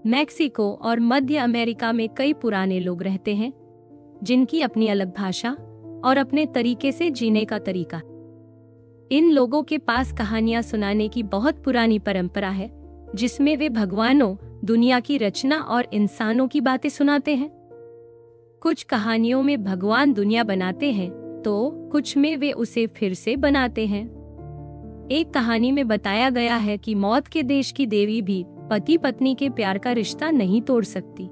Mexico और मध्य America में कई पुराने लोग रहते हैं जिनकी अपनी अलग भाषा और अपने तरीके से जीने का तरीका। इन लोगों के पास कहानियां सुनाने की बहुत पुरानी परंपरा है जिसमें वे भगवानों, दुनिया की रचना और इंसानों की बातें सुनाते हैं। कुछ कहानियों में भगवान दुनिया बनाते हैं तो कुछ में वे उसे फिर से बनाते हैं। एक कहानी में बताया गया है कि मौत के देश की देवी भी पति पत्नी के प्यार का रिश्ता नहीं तोड़ सकती।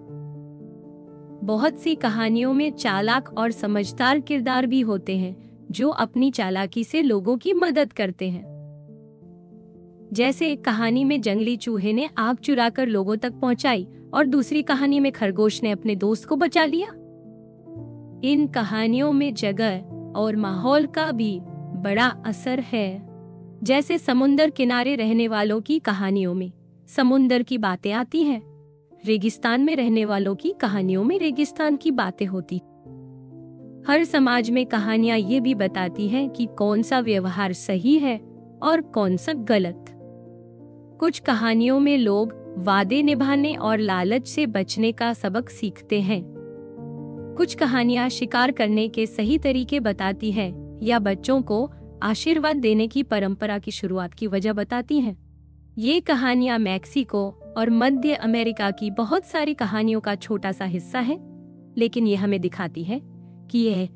बहुत सी कहानियों में चालाक और समझदार किरदार भी होते हैं जो अपनी चालाकी से लोगों की मदद करते हैं। जैसे एक कहानी में जंगली चूहे ने आग चुराकर लोगों तक पहुंचाई और दूसरी कहानी में खरगोश ने अपने दोस्त को बचा लिया। इन कहानियों में जगह और माहौल का भी बड़ा असर है। जैसे समुंदर किनारे रहने वालों की कहानियों में समुंदर की बातें आती हैं, रेगिस्तान में रहने वालों की कहानियों में रेगिस्तान की बातें होती। हर समाज में कहानियां ये भी बताती हैं कि कौन सा व्यवहार सही है और कौन सा गलत। कुछ कहानियों में लोग वादे निभाने और लालच से बचने का सबक सीखते हैं। कुछ कहानियां शिकार करने के सही तरीके बताती हैं या बच्चों को आशीर्वाद देने की परंपरा की शुरुआत की वजह बताती हैं। ये कहानियां मैक्सिको और मध्य अमेरिका की बहुत सारी कहानियों का छोटा सा हिस्सा है, लेकिन ये हमें दिखाती है कि यह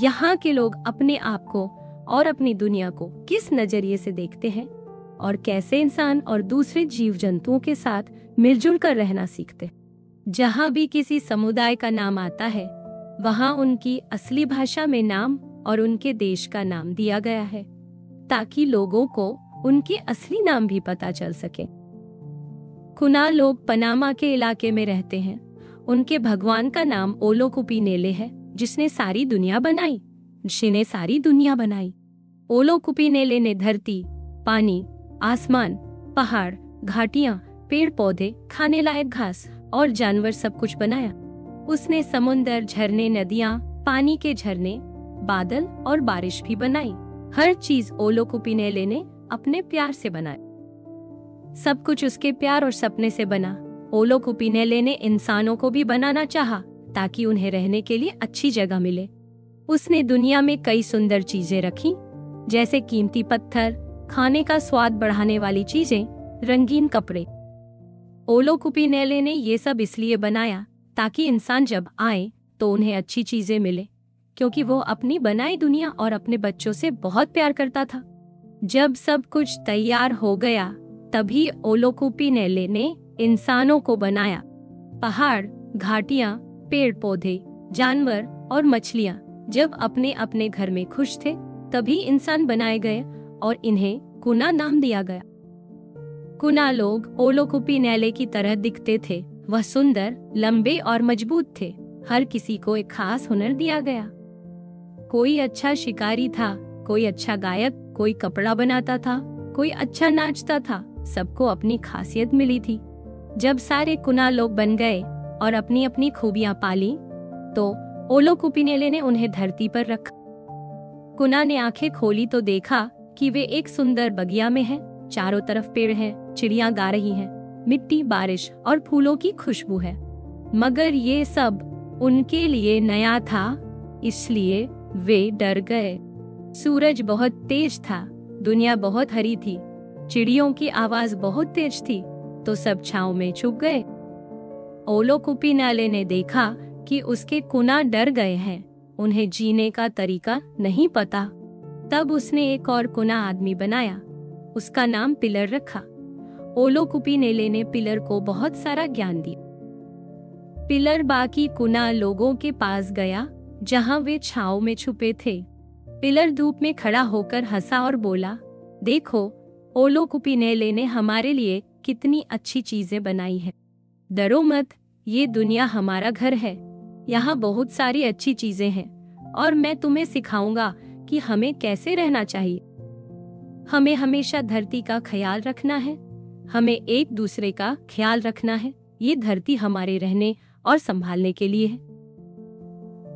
यहाँ के लोग अपने आप को और अपनी दुनिया को किस नजरिए से देखते हैं और कैसे इंसान और दूसरे जीव जंतुओं के साथ मिलजुल कर रहना सीखते। जहाँ भी किसी समुदाय का नाम आता है वहाँ उनकी असली भाषा में नाम और उनके देश का नाम दिया गया है ताकि लोगों को उनके असली नाम भी पता चल सके। कुना लोग पनामा के इलाके में रहते हैं। उनके भगवान का नाम ओलोकुपिनेले है जिसने सारी दुनिया बनाई। जिसने सारी दुनिया बनाई। ओलोकुपिनेले ने धरती, पानी, आसमान, पहाड़, घाटियां, पेड़ पौधे, खाने लायक घास और जानवर सब कुछ बनाया। उसने समुंदर, झरने, नदियां, पानी के झरने, बादल और बारिश भी बनाई। हर चीज ओलोकुपिनेले ने अपने प्यार से बनाया। सब कुछ उसके प्यार और सपने से बना। ओलोकुपिनेले ने इंसानों को भी बनाना चाहा ताकि उन्हें रहने के लिए अच्छी जगह मिले। उसने दुनिया में कई सुंदर चीजें रखी जैसे कीमती पत्थर, खाने का स्वाद बढ़ाने वाली चीजें, रंगीन कपड़े। ओलोकुपिनेले ने ये सब इसलिए बनाया ताकि इंसान जब आए तो उन्हें अच्छी चीजें मिले, क्योंकि वो अपनी बनाई दुनिया और अपने बच्चों से बहुत प्यार करता था। जब सब कुछ तैयार हो गया तभी ओलोकुपिनेले ने इंसानों को बनाया। पहाड़, घाटियां, पेड़ पौधे, जानवर और मछलियां जब अपने अपने घर में खुश थे तभी इंसान बनाए गए और इन्हें कुना नाम दिया गया। कुना लोग ओलोकुपिनेले की तरह दिखते थे। वह सुंदर, लंबे और मजबूत थे। हर किसी को एक खास हुनर दिया गया। कोई अच्छा शिकारी था, कोई अच्छा गायक, कोई कपड़ा बनाता था, कोई अच्छा नाचता था। सबको अपनी खासियत मिली थी। जब सारे कुना लोग बन गए और अपनी अपनी खूबियां पाली तो ओलोकुपिनेले ने उन्हें धरती पर रखा। कुना ने आंखें खोली तो देखा कि वे एक सुंदर बगिया में हैं। चारों तरफ पेड़ हैं, चिड़ियां गा रही हैं, मिट्टी, बारिश और फूलों की खुशबू है। मगर ये सब उनके लिए नया था, इसलिए वे डर गए। सूरज बहुत तेज था, दुनिया बहुत हरी थी, चिड़ियों की आवाज बहुत तेज थी, तो सब छांव में छुप गए। ओलोकुपिनेले ने देखा कि उसके कुना डर गए हैं, उन्हें जीने का तरीका नहीं पता। तब उसने एक और कुना आदमी बनाया। उसका नाम पिलर रखा। ओलोकुपिनेले ने पिलर को बहुत सारा ज्ञान दिया। पिलर बाकी कुना लोगों के पास गया जहां वे छांव में छुपे थे। पिलर धूप में खड़ा होकर हंसा और बोला, देखो ओलोकुपिनेले ने हमारे लिए कितनी अच्छी चीजें बनाई है। डरो मत, ये दुनिया हमारा घर है। यहाँ बहुत सारी अच्छी चीजें हैं और मैं तुम्हें सिखाऊंगा कि हमें कैसे रहना चाहिए। हमें हमेशा धरती का ख्याल रखना है, हमें एक दूसरे का ख्याल रखना है। ये धरती हमारे रहने और संभालने के लिए है।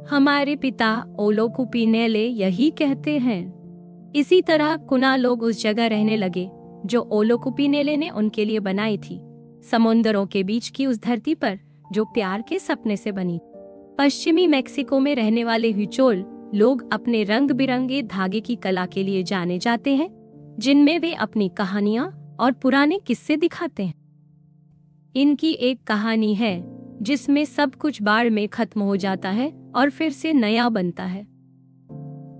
हमारे पिता ओलोकुपिनेले यही कहते हैं। इसी तरह कुना लोग उस जगह रहने लगे जो ओलोकुपिनेले ने उनके लिए बनाई थी। समुंदरों के बीच की उस धरती पर जो प्यार के सपने से बनी। पश्चिमी मेक्सिको में रहने वाले हुइचोल लोग अपने रंग बिरंगे धागे की कला के लिए जाने जाते हैं, जिनमें वे अपनी कहानियां और पुराने किस्से दिखाते हैं। इनकी एक कहानी है जिसमें सब कुछ बाढ़ में खत्म हो जाता है और फिर से नया बनता है।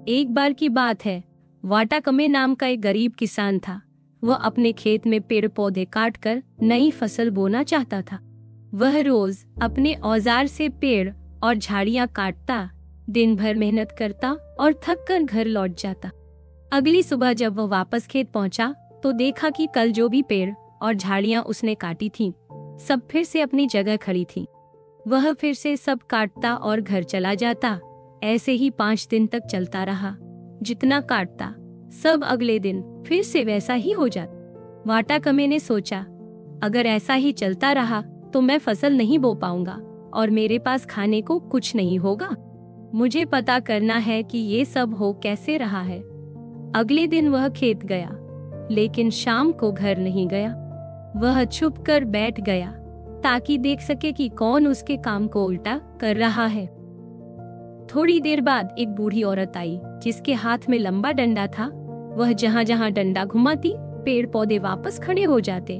एक बार की बात है, वाटाकमे नाम का एक गरीब किसान था। वह अपने खेत में पेड़ पौधे काटकर नई फसल बोना चाहता था। वह रोज अपने औजार से पेड़ और झाड़ियां काटता, दिन भर मेहनत करता और थक कर घर लौट जाता। अगली सुबह जब वह वापस खेत पहुंचा तो देखा कि कल जो भी पेड़ और झाड़ियां उसने काटी थीं, सब फिर से अपनी जगह खड़ी थीं। वह फिर से सब काटता और घर चला जाता। ऐसे ही 5 दिन तक चलता रहा। जितना काटता सब अगले दिन फिर से वैसा ही हो जाता। वाटाकमे ने सोचा, अगर ऐसा ही चलता रहा तो मैं फसल नहीं बो पाऊंगा और मेरे पास खाने को कुछ नहीं होगा। मुझे पता करना है कि ये सब हो कैसे रहा है। अगले दिन वह खेत गया, लेकिन शाम को घर नहीं गया। वह छुपकर बैठ गया ताकि देख सके कि कौन उसके काम को उल्टा कर रहा है। थोड़ी देर बाद एक बूढ़ी औरत आई जिसके हाथ में लंबा डंडा था। वह जहाँ जहाँ डंडा घुमाती, पेड़ पौधे वापस खड़े हो जाते।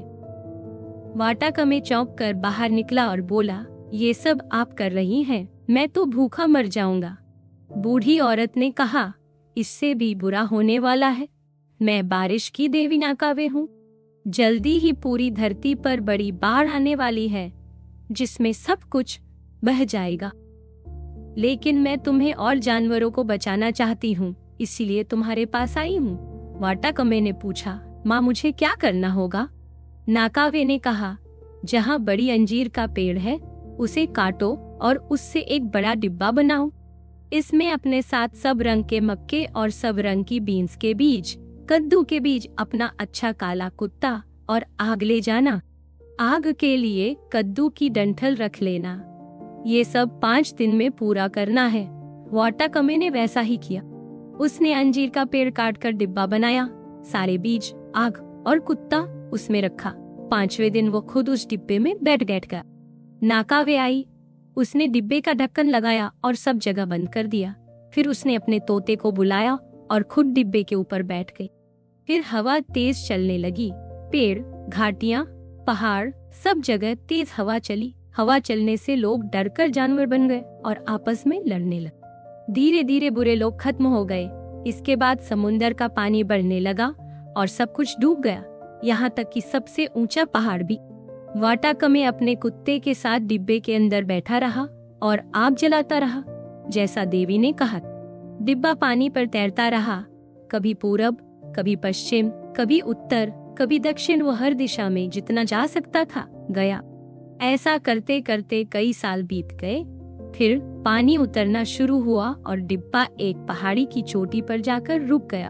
वाटाकमे चौंक कर बाहर निकला और बोला, ये सब आप कर रही हैं, मैं तो भूखा मर जाऊंगा। बूढ़ी औरत ने कहा, इससे भी बुरा होने वाला है। मैं बारिश की देवी नाकावे हूँ। जल्दी ही पूरी धरती पर बड़ी बाढ़ आने वाली है जिसमें सब कुछ बह जाएगा। लेकिन मैं तुम्हें और जानवरों को बचाना चाहती हूँ, इसीलिए तुम्हारे पास आई हूँ। वाटाकमे ने पूछा, माँ मुझे क्या करना होगा? नाकावे ने कहा, जहाँ बड़ी अंजीर का पेड़ है उसे काटो और उससे एक बड़ा डिब्बा बनाओ। इसमें अपने साथ सब रंग के मक्के और सब रंग की बीन्स के बीज, कद्दू के बीज, अपना अच्छा काला कुत्ता और आग ले जाना। आग के लिए कद्दू की डंठल रख लेना। ये सब 5 दिन में पूरा करना है। वाटाकमे ने वैसा ही किया। उसने अंजीर का पेड़ काटकर डिब्बा बनाया, सारे बीज, आग और कुत्ता उसमें रखा। 5वें दिन वो खुद उस डिब्बे में बैठ गया। नाकावे आई, उसने डिब्बे का ढक्कन लगाया और सब जगह बंद कर दिया। फिर उसने अपने तोते को बुलाया और खुद डिब्बे के ऊपर बैठ गई। फिर हवा तेज चलने लगी। पेड़, घाटियां, पहाड़, सब जगह तेज हवा चली। हवा चलने से लोग डरकर जानवर बन गए और आपस में लड़ने लगे। धीरे धीरे बुरे लोग खत्म हो गए। इसके बाद समुंदर का पानी बढ़ने लगा और सब कुछ डूब गया, यहाँ तक कि सबसे ऊंचा पहाड़ भी। वाटाकमे अपने कुत्ते के साथ डिब्बे के अंदर बैठा रहा और आग जलाता रहा, जैसा देवी ने कहा। डिब्बा पानी पर तैरता रहा, कभी पूरब, कभी पश्चिम, कभी उत्तर, कभी दक्षिण। वो हर दिशा में जितना जा सकता था गया। ऐसा करते करते कई साल बीत गए। फिर पानी उतरना शुरू हुआ और डिब्बा एक पहाड़ी की चोटी पर जाकर रुक गया।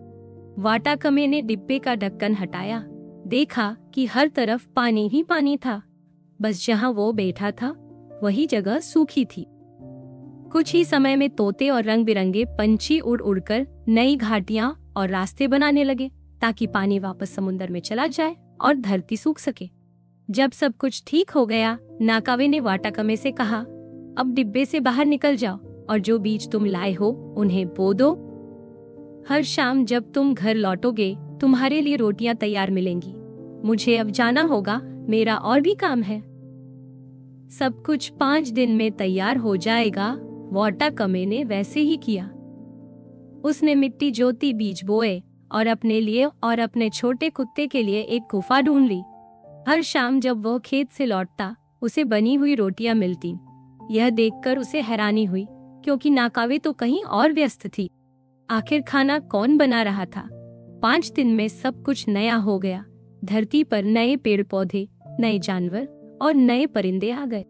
वाटाकमे ने डिब्बे का ढक्कन हटाया, देखा कि हर तरफ पानी ही पानी था। बस जहाँ वो बैठा था वही जगह सूखी थी। कुछ ही समय में तोते और रंग बिरंगे पंछी उड़ उड़कर नई घाटियां और रास्ते बनाने लगे ताकि पानी वापस समुद्र में चला जाए और धरती सूख सके। जब सब कुछ ठीक हो गया, नाकावे ने वाटाकमे से कहा, अब डिब्बे से बाहर निकल जाओ और जो बीज तुम लाए हो उन्हें बो दो। हर शाम जब तुम घर लौटोगे तुम्हारे लिए रोटियां तैयार मिलेंगी। मुझे अब जाना होगा, मेरा और भी काम है। सब कुछ 5 दिन में तैयार हो जाएगा। वाटाकमे ने वैसे ही किया। उसने मिट्टी जोती, बीज बोए और अपने लिए और अपने छोटे कुत्ते के लिए एक गुफा ढूंढ ली। हर शाम जब वह खेत से लौटता उसे बनी हुई रोटियां मिलती। यह देखकर उसे हैरानी हुई क्योंकि नाकावे तो कहीं और व्यस्त थी। आखिर खाना कौन बना रहा था? 5 दिन में सब कुछ नया हो गया। धरती पर नए पेड़ पौधे, नए जानवर और नए परिंदे आ गए।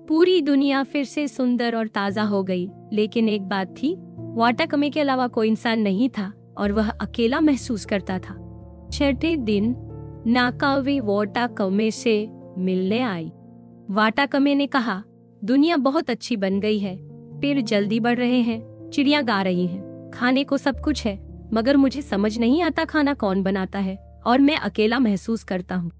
पूरी दुनिया फिर से सुंदर और ताजा हो गई। लेकिन एक बात थी, वाटाकमे के अलावा कोई इंसान नहीं था और वह अकेला महसूस करता था। 6ठे दिन नाकावे वाटाकमे से मिलने आई। वाटाकमे ने कहा, दुनिया बहुत अच्छी बन गई है। पेड़ जल्दी बढ़ रहे हैं, चिड़िया गा रही हैं, खाने को सब कुछ है, मगर मुझे समझ नहीं आता खाना कौन बनाता है और मैं अकेला महसूस करता हूँ।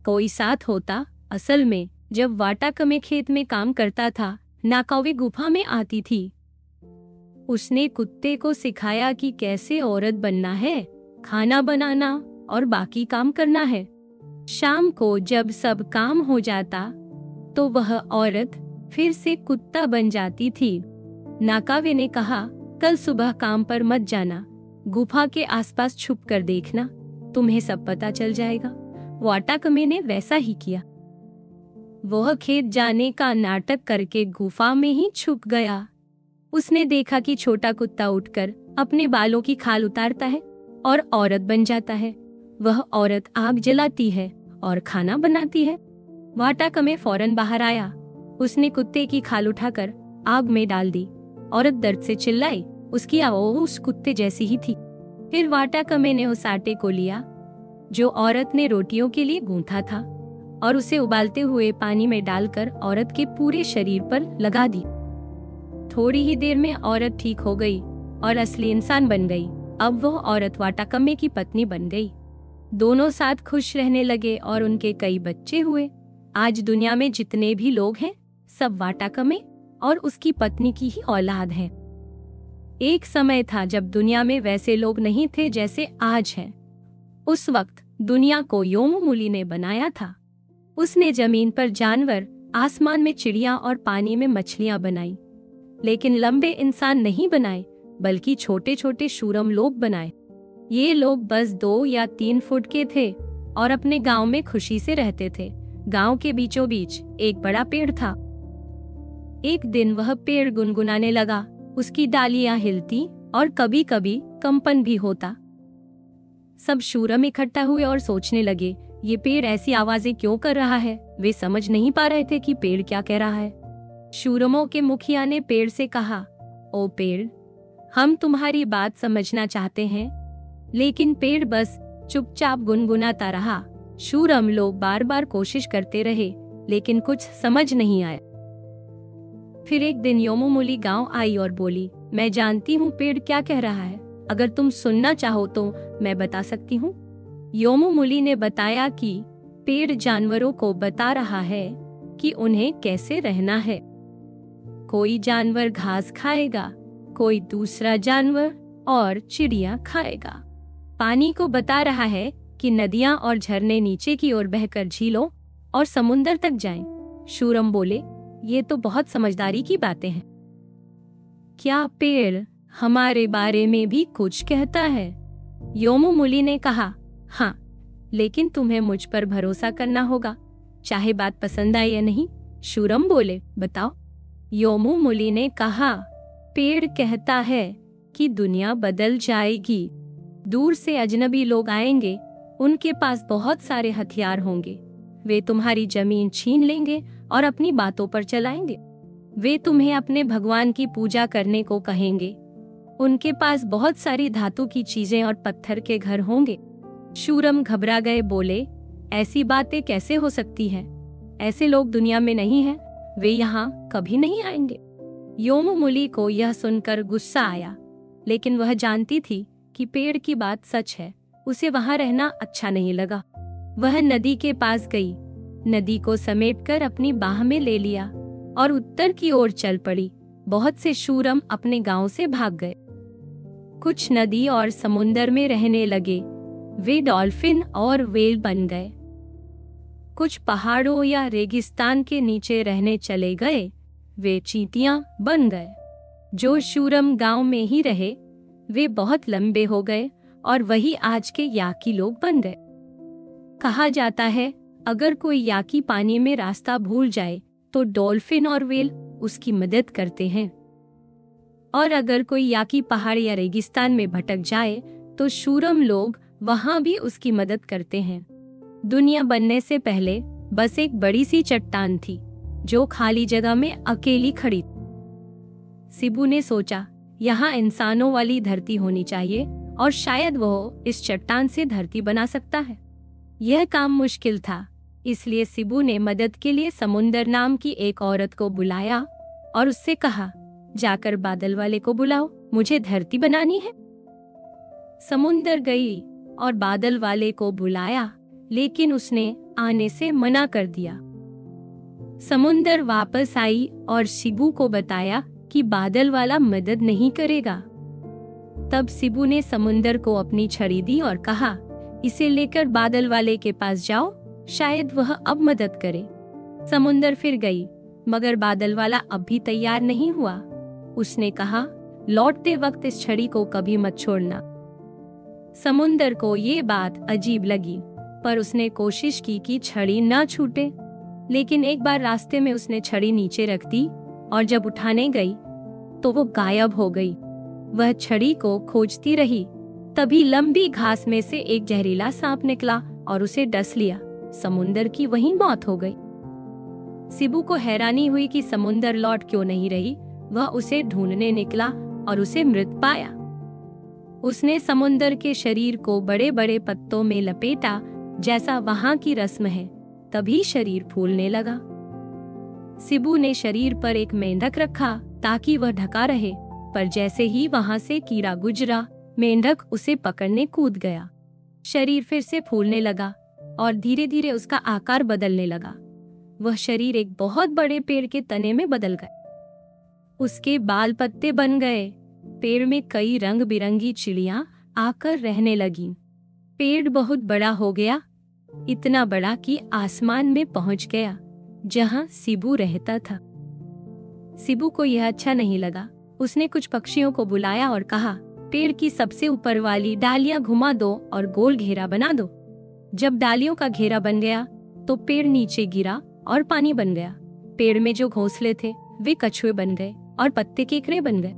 कोई साथ होता। असल में जब वाटाकमे खेत में काम करता था, नाकावे गुफा में आती थी। उसने कुत्ते को सिखाया कि कैसे औरत बनना है, खाना बनाना और बाकी काम करना है। शाम को जब सब काम हो जाता तो वह औरत फिर से कुत्ता बन जाती थी। नाकावे ने कहा, कल सुबह काम पर मत जाना, गुफा के आसपास छुप कर देखना, तुम्हें सब पता चल जाएगा। वाटाकमे ने वैसा ही किया। वह खेत जाने का नाटक करके गुफा में ही छुप गया। उसने देखा कि छोटा कुत्ता उठकर अपने बालों की खाल उतारता है और औरत बन जाता है। वह औरत आग जलाती है और खाना बनाती है। वाटाकमे फौरन बाहर आया। उसने कुत्ते की खाल उठाकर आग में डाल दी। औरत दर्द से चिल्लाई। उसकी आवाज़ उस कुत्ते जैसी ही थी। फिर वाटाकमे ने उस आटे को लिया जो औरत ने रोटियों के लिए गूंथा था और उसे उबालते हुए पानी में डालकर औरत के पूरे शरीर पर लगा दी। थोड़ी ही देर में औरत ठीक हो गई और असली इंसान बन गई। अब वह औरत वाटाकमे की पत्नी बन गई। दोनों साथ खुश रहने लगे और उनके कई बच्चे हुए। आज दुनिया में जितने भी लोग हैं, सब वाटाकमे और उसकी पत्नी की ही औलाद हैं। एक समय था जब दुनिया में वैसे लोग नहीं थे जैसे आज हैं। उस वक्त दुनिया को योमोमुली ने बनाया था। उसने जमीन पर जानवर, आसमान में चिड़िया और पानी में मछलियां बनाई, लेकिन लंबे इंसान नहीं बनाए, बल्कि छोटे छोटे शूरम लोग बनाए। ये लोग बस 2 या 3 फुट के थे और अपने गांव में खुशी से रहते थे। गांव के बीचों बीच एक बड़ा पेड़ था। एक दिन वह पेड़ गुनगुनाने लगा। उसकी डालियां हिलती और कभी कभी कंपन भी होता। सब शूरम इकट्ठा हुए और सोचने लगे, ये पेड़ ऐसी आवाजें क्यों कर रहा है। वे समझ नहीं पा रहे थे कि पेड़ क्या कह रहा है। शूरमों के मुखिया ने पेड़ से कहा, ओ पेड़, हम तुम्हारी बात समझना चाहते हैं। लेकिन पेड़ बस चुपचाप गुनगुनाता रहा। शूरम लोग बार बार कोशिश करते रहे, लेकिन कुछ समझ नहीं आया। फिर एक दिन योमोमुली गांव आई और बोली, मैं जानती हूँ पेड़ क्या कह रहा है। अगर तुम सुनना चाहो तो मैं बता सकती हूँ। योमोमुली ने बताया कि पेड़ जानवरों को बता रहा है कि उन्हें कैसे रहना है। कोई जानवर घास खाएगा, कोई दूसरा जानवर और चिड़िया खाएगा। पानी को बता रहा है कि नदियां और झरने नीचे की ओर बहकर झीलों और समुंदर तक जाएं। शूरम बोले, ये तो बहुत समझदारी की बातें हैं। क्या पेड़ हमारे बारे में भी कुछ कहता है? योमोमुली ने कहा, हाँ, लेकिन तुम्हें मुझ पर भरोसा करना होगा, चाहे बात पसंद आए या नहीं। शूरम बोले, बताओ। योमोमुली ने कहा, पेड़ कहता है कि दुनिया बदल जाएगी। दूर से अजनबी लोग आएंगे, उनके पास बहुत सारे हथियार होंगे। वे तुम्हारी जमीन छीन लेंगे और अपनी बातों पर चलाएंगे। वे तुम्हें अपने भगवान की पूजा करने को कहेंगे। उनके पास बहुत सारी धातु की चीजें और पत्थर के घर होंगे। शूरम घबरा गए, बोले, ऐसी बातें कैसे हो सकती हैं? ऐसे लोग दुनिया में नहीं हैं, वे यहाँ कभी नहीं आएंगे। योमोमुली को यह सुनकर गुस्सा आया, लेकिन वह जानती थी कि पेड़ की बात सच है। उसे वहां रहना अच्छा नहीं लगा। वह नदी के पास गई, नदी को समेटकर अपनी बाह में ले लिया और उत्तर की ओर चल पड़ी। बहुत से शूरम अपने गांव से भाग गए। कुछ नदी और समुंदर में रहने लगे। वे डॉल्फिन और व्हेल बन गए। कुछ पहाड़ों या रेगिस्तान के नीचे रहने चले गए। वे चींटियां बन गए। जो शूरम गांव में ही रहे, वे बहुत लंबे हो गए और वही आज के याकी लोग बन गए। कहा जाता है, अगर कोई याकी पानी में रास्ता भूल जाए तो डॉल्फिन और व्हेल उसकी मदद करते हैं, और अगर कोई याकी पहाड़ या रेगिस्तान में भटक जाए तो शूरम लोग वहां भी उसकी मदद करते हैं। दुनिया बनने से पहले बस एक बड़ी सी चट्टान थी जो खाली जगह में अकेली खड़ी। सिबू ने सोचा, यहाँ इंसानों वाली धरती होनी चाहिए और शायद वो इस चट्टान से धरती बना सकता है। यह काम मुश्किल था, इसलिए सिबू ने मदद के लिए समुंदर नाम की एक औरत को बुलाया और उससे कहा, जाकर बादल वाले को बुलाओ, मुझे धरती बनानी है। समुंदर गई और बादल वाले को बुलाया, लेकिन उसने आने से मना कर दिया। समुंदर वापस आई और शिबू को बताया कि बादल वाला मदद नहीं करेगा। तब शिबू ने समुंदर को अपनी छड़ी दी और कहा, इसे लेकर बादल वाले के पास जाओ, शायद वह अब मदद करे। समुंदर फिर गई, मगर बादल वाला अब भी तैयार नहीं हुआ। उसने कहा, लौटते वक्त इस छड़ी को कभी मत छोड़ना। समुंदर को ये बात अजीब लगी, पर उसने कोशिश की कि छड़ी न छूटे। लेकिन एक बार रास्ते में उसने छड़ी नीचे रख दी और जब उठाने गई तो वो गायब हो गई। वह छड़ी को खोजती रही। तभी लंबी घास में से एक जहरीला सांप निकला और उसे डस लिया। समुंदर की वहीं मौत हो गई। शिबू को हैरानी हुई कि समुंदर लौट क्यों नहीं रही। वह उसे ढूंढने निकला और उसे मृत पाया। उसने समुंदर के शरीर को बड़े बड़े पत्तों में लपेटा, जैसा वहां की रस्म है। तभी शरीर फूलने लगा। शिबू ने शरीर पर एक मेंढक रखा ताकि वह ढका रहे, पर जैसे ही वहां से कीड़ा गुजरा, मेंढक उसे पकड़ने कूद गया। शरीर फिर से फूलने लगा और धीरे धीरे उसका आकार बदलने लगा। वह शरीर एक बहुत बड़े पेड़ के तने में बदल गया। उसके बाल पत्ते बन गए। पेड़ में कई रंग बिरंगी चिड़ियां आकर रहने लगीं। पेड़ बहुत बड़ा हो गया, इतना बड़ा कि आसमान में पहुंच गया, जहां शिबू रहता था। शिबू को यह अच्छा नहीं लगा। उसने कुछ पक्षियों को बुलाया और कहा, पेड़ की सबसे ऊपर वाली डालियां घुमा दो और गोल घेरा बना दो। जब डालियों का घेरा बन गया तो पेड़ नीचे गिरा और पानी बन गया। पेड़ में जो घोंसले थे वे कछुए बन गए और पत्ते केकड़े बन गए।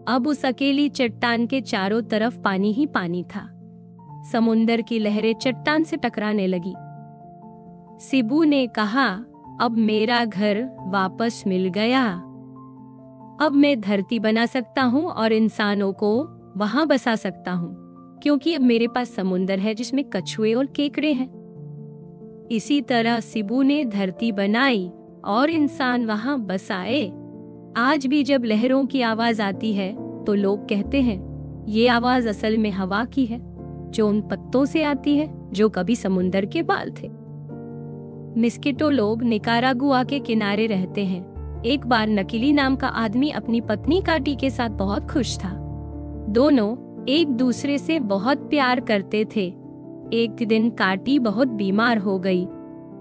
अब उस अकेली चट्टान के चारों तरफ पानी ही पानी था। समुंदर की लहरें चट्टान से टकराने लगी। शिबू ने कहा, अब मेरा घर वापस मिल गया। अब मैं धरती बना सकता हूँ और इंसानों को वहां बसा सकता हूँ, क्योंकि अब मेरे पास समुंदर है जिसमें कछुए और केकड़े हैं। इसी तरह शिबू ने धरती बनाई और इंसान वहां बसाए। आज भी जब लहरों की आवाज आती है तो लोग कहते हैं, ये आवाज असल में हवा की है, जो उन पत्तों से आती है जो कभी समुंदर के बाल थे। मिस्किटो लोग निकारागुआ के किनारे रहते हैं। एक बार नकीली नाम का आदमी अपनी पत्नी काटी के साथ बहुत खुश था। दोनों एक दूसरे से बहुत प्यार करते थे। एक दिन काटी बहुत बीमार हो गई।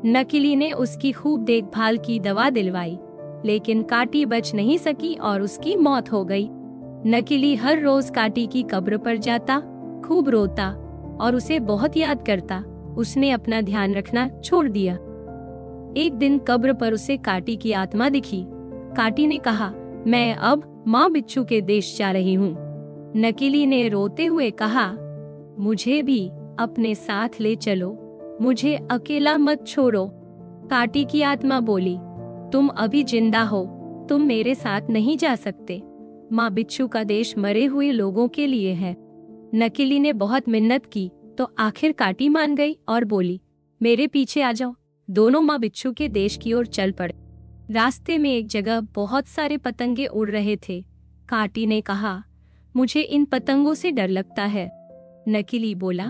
नकीली ने उसकी खूब देखभाल की, दवा दिलवाई, लेकिन काटी बच नहीं सकी और उसकी मौत हो गई। नकीली हर रोज काटी की कब्र पर जाता, खूब रोता और उसे बहुत याद करता। उसने अपना ध्यान रखना छोड़ दिया। एक दिन कब्र पर उसे काटी की आत्मा दिखी। काटी ने कहा, मैं अब माँ बिच्छू के देश जा रही हूँ। नकीली ने रोते हुए कहा, मुझे भी अपने साथ ले चलो, मुझे अकेला मत छोड़ो। काटी की आत्मा बोली, तुम अभी जिंदा हो, तुम मेरे साथ नहीं जा सकते। माँ बिच्छू का देश मरे हुए लोगों के लिए है। नकीली ने बहुत मिन्नत की तो आखिर काटी मान गई और बोली, मेरे पीछे आ जाओ। दोनों माँ बिच्छू के देश की ओर चल पड़े। रास्ते में एक जगह बहुत सारे पतंगे उड़ रहे थे। काटी ने कहा, मुझे इन पतंगों से डर लगता है। नकीली बोला,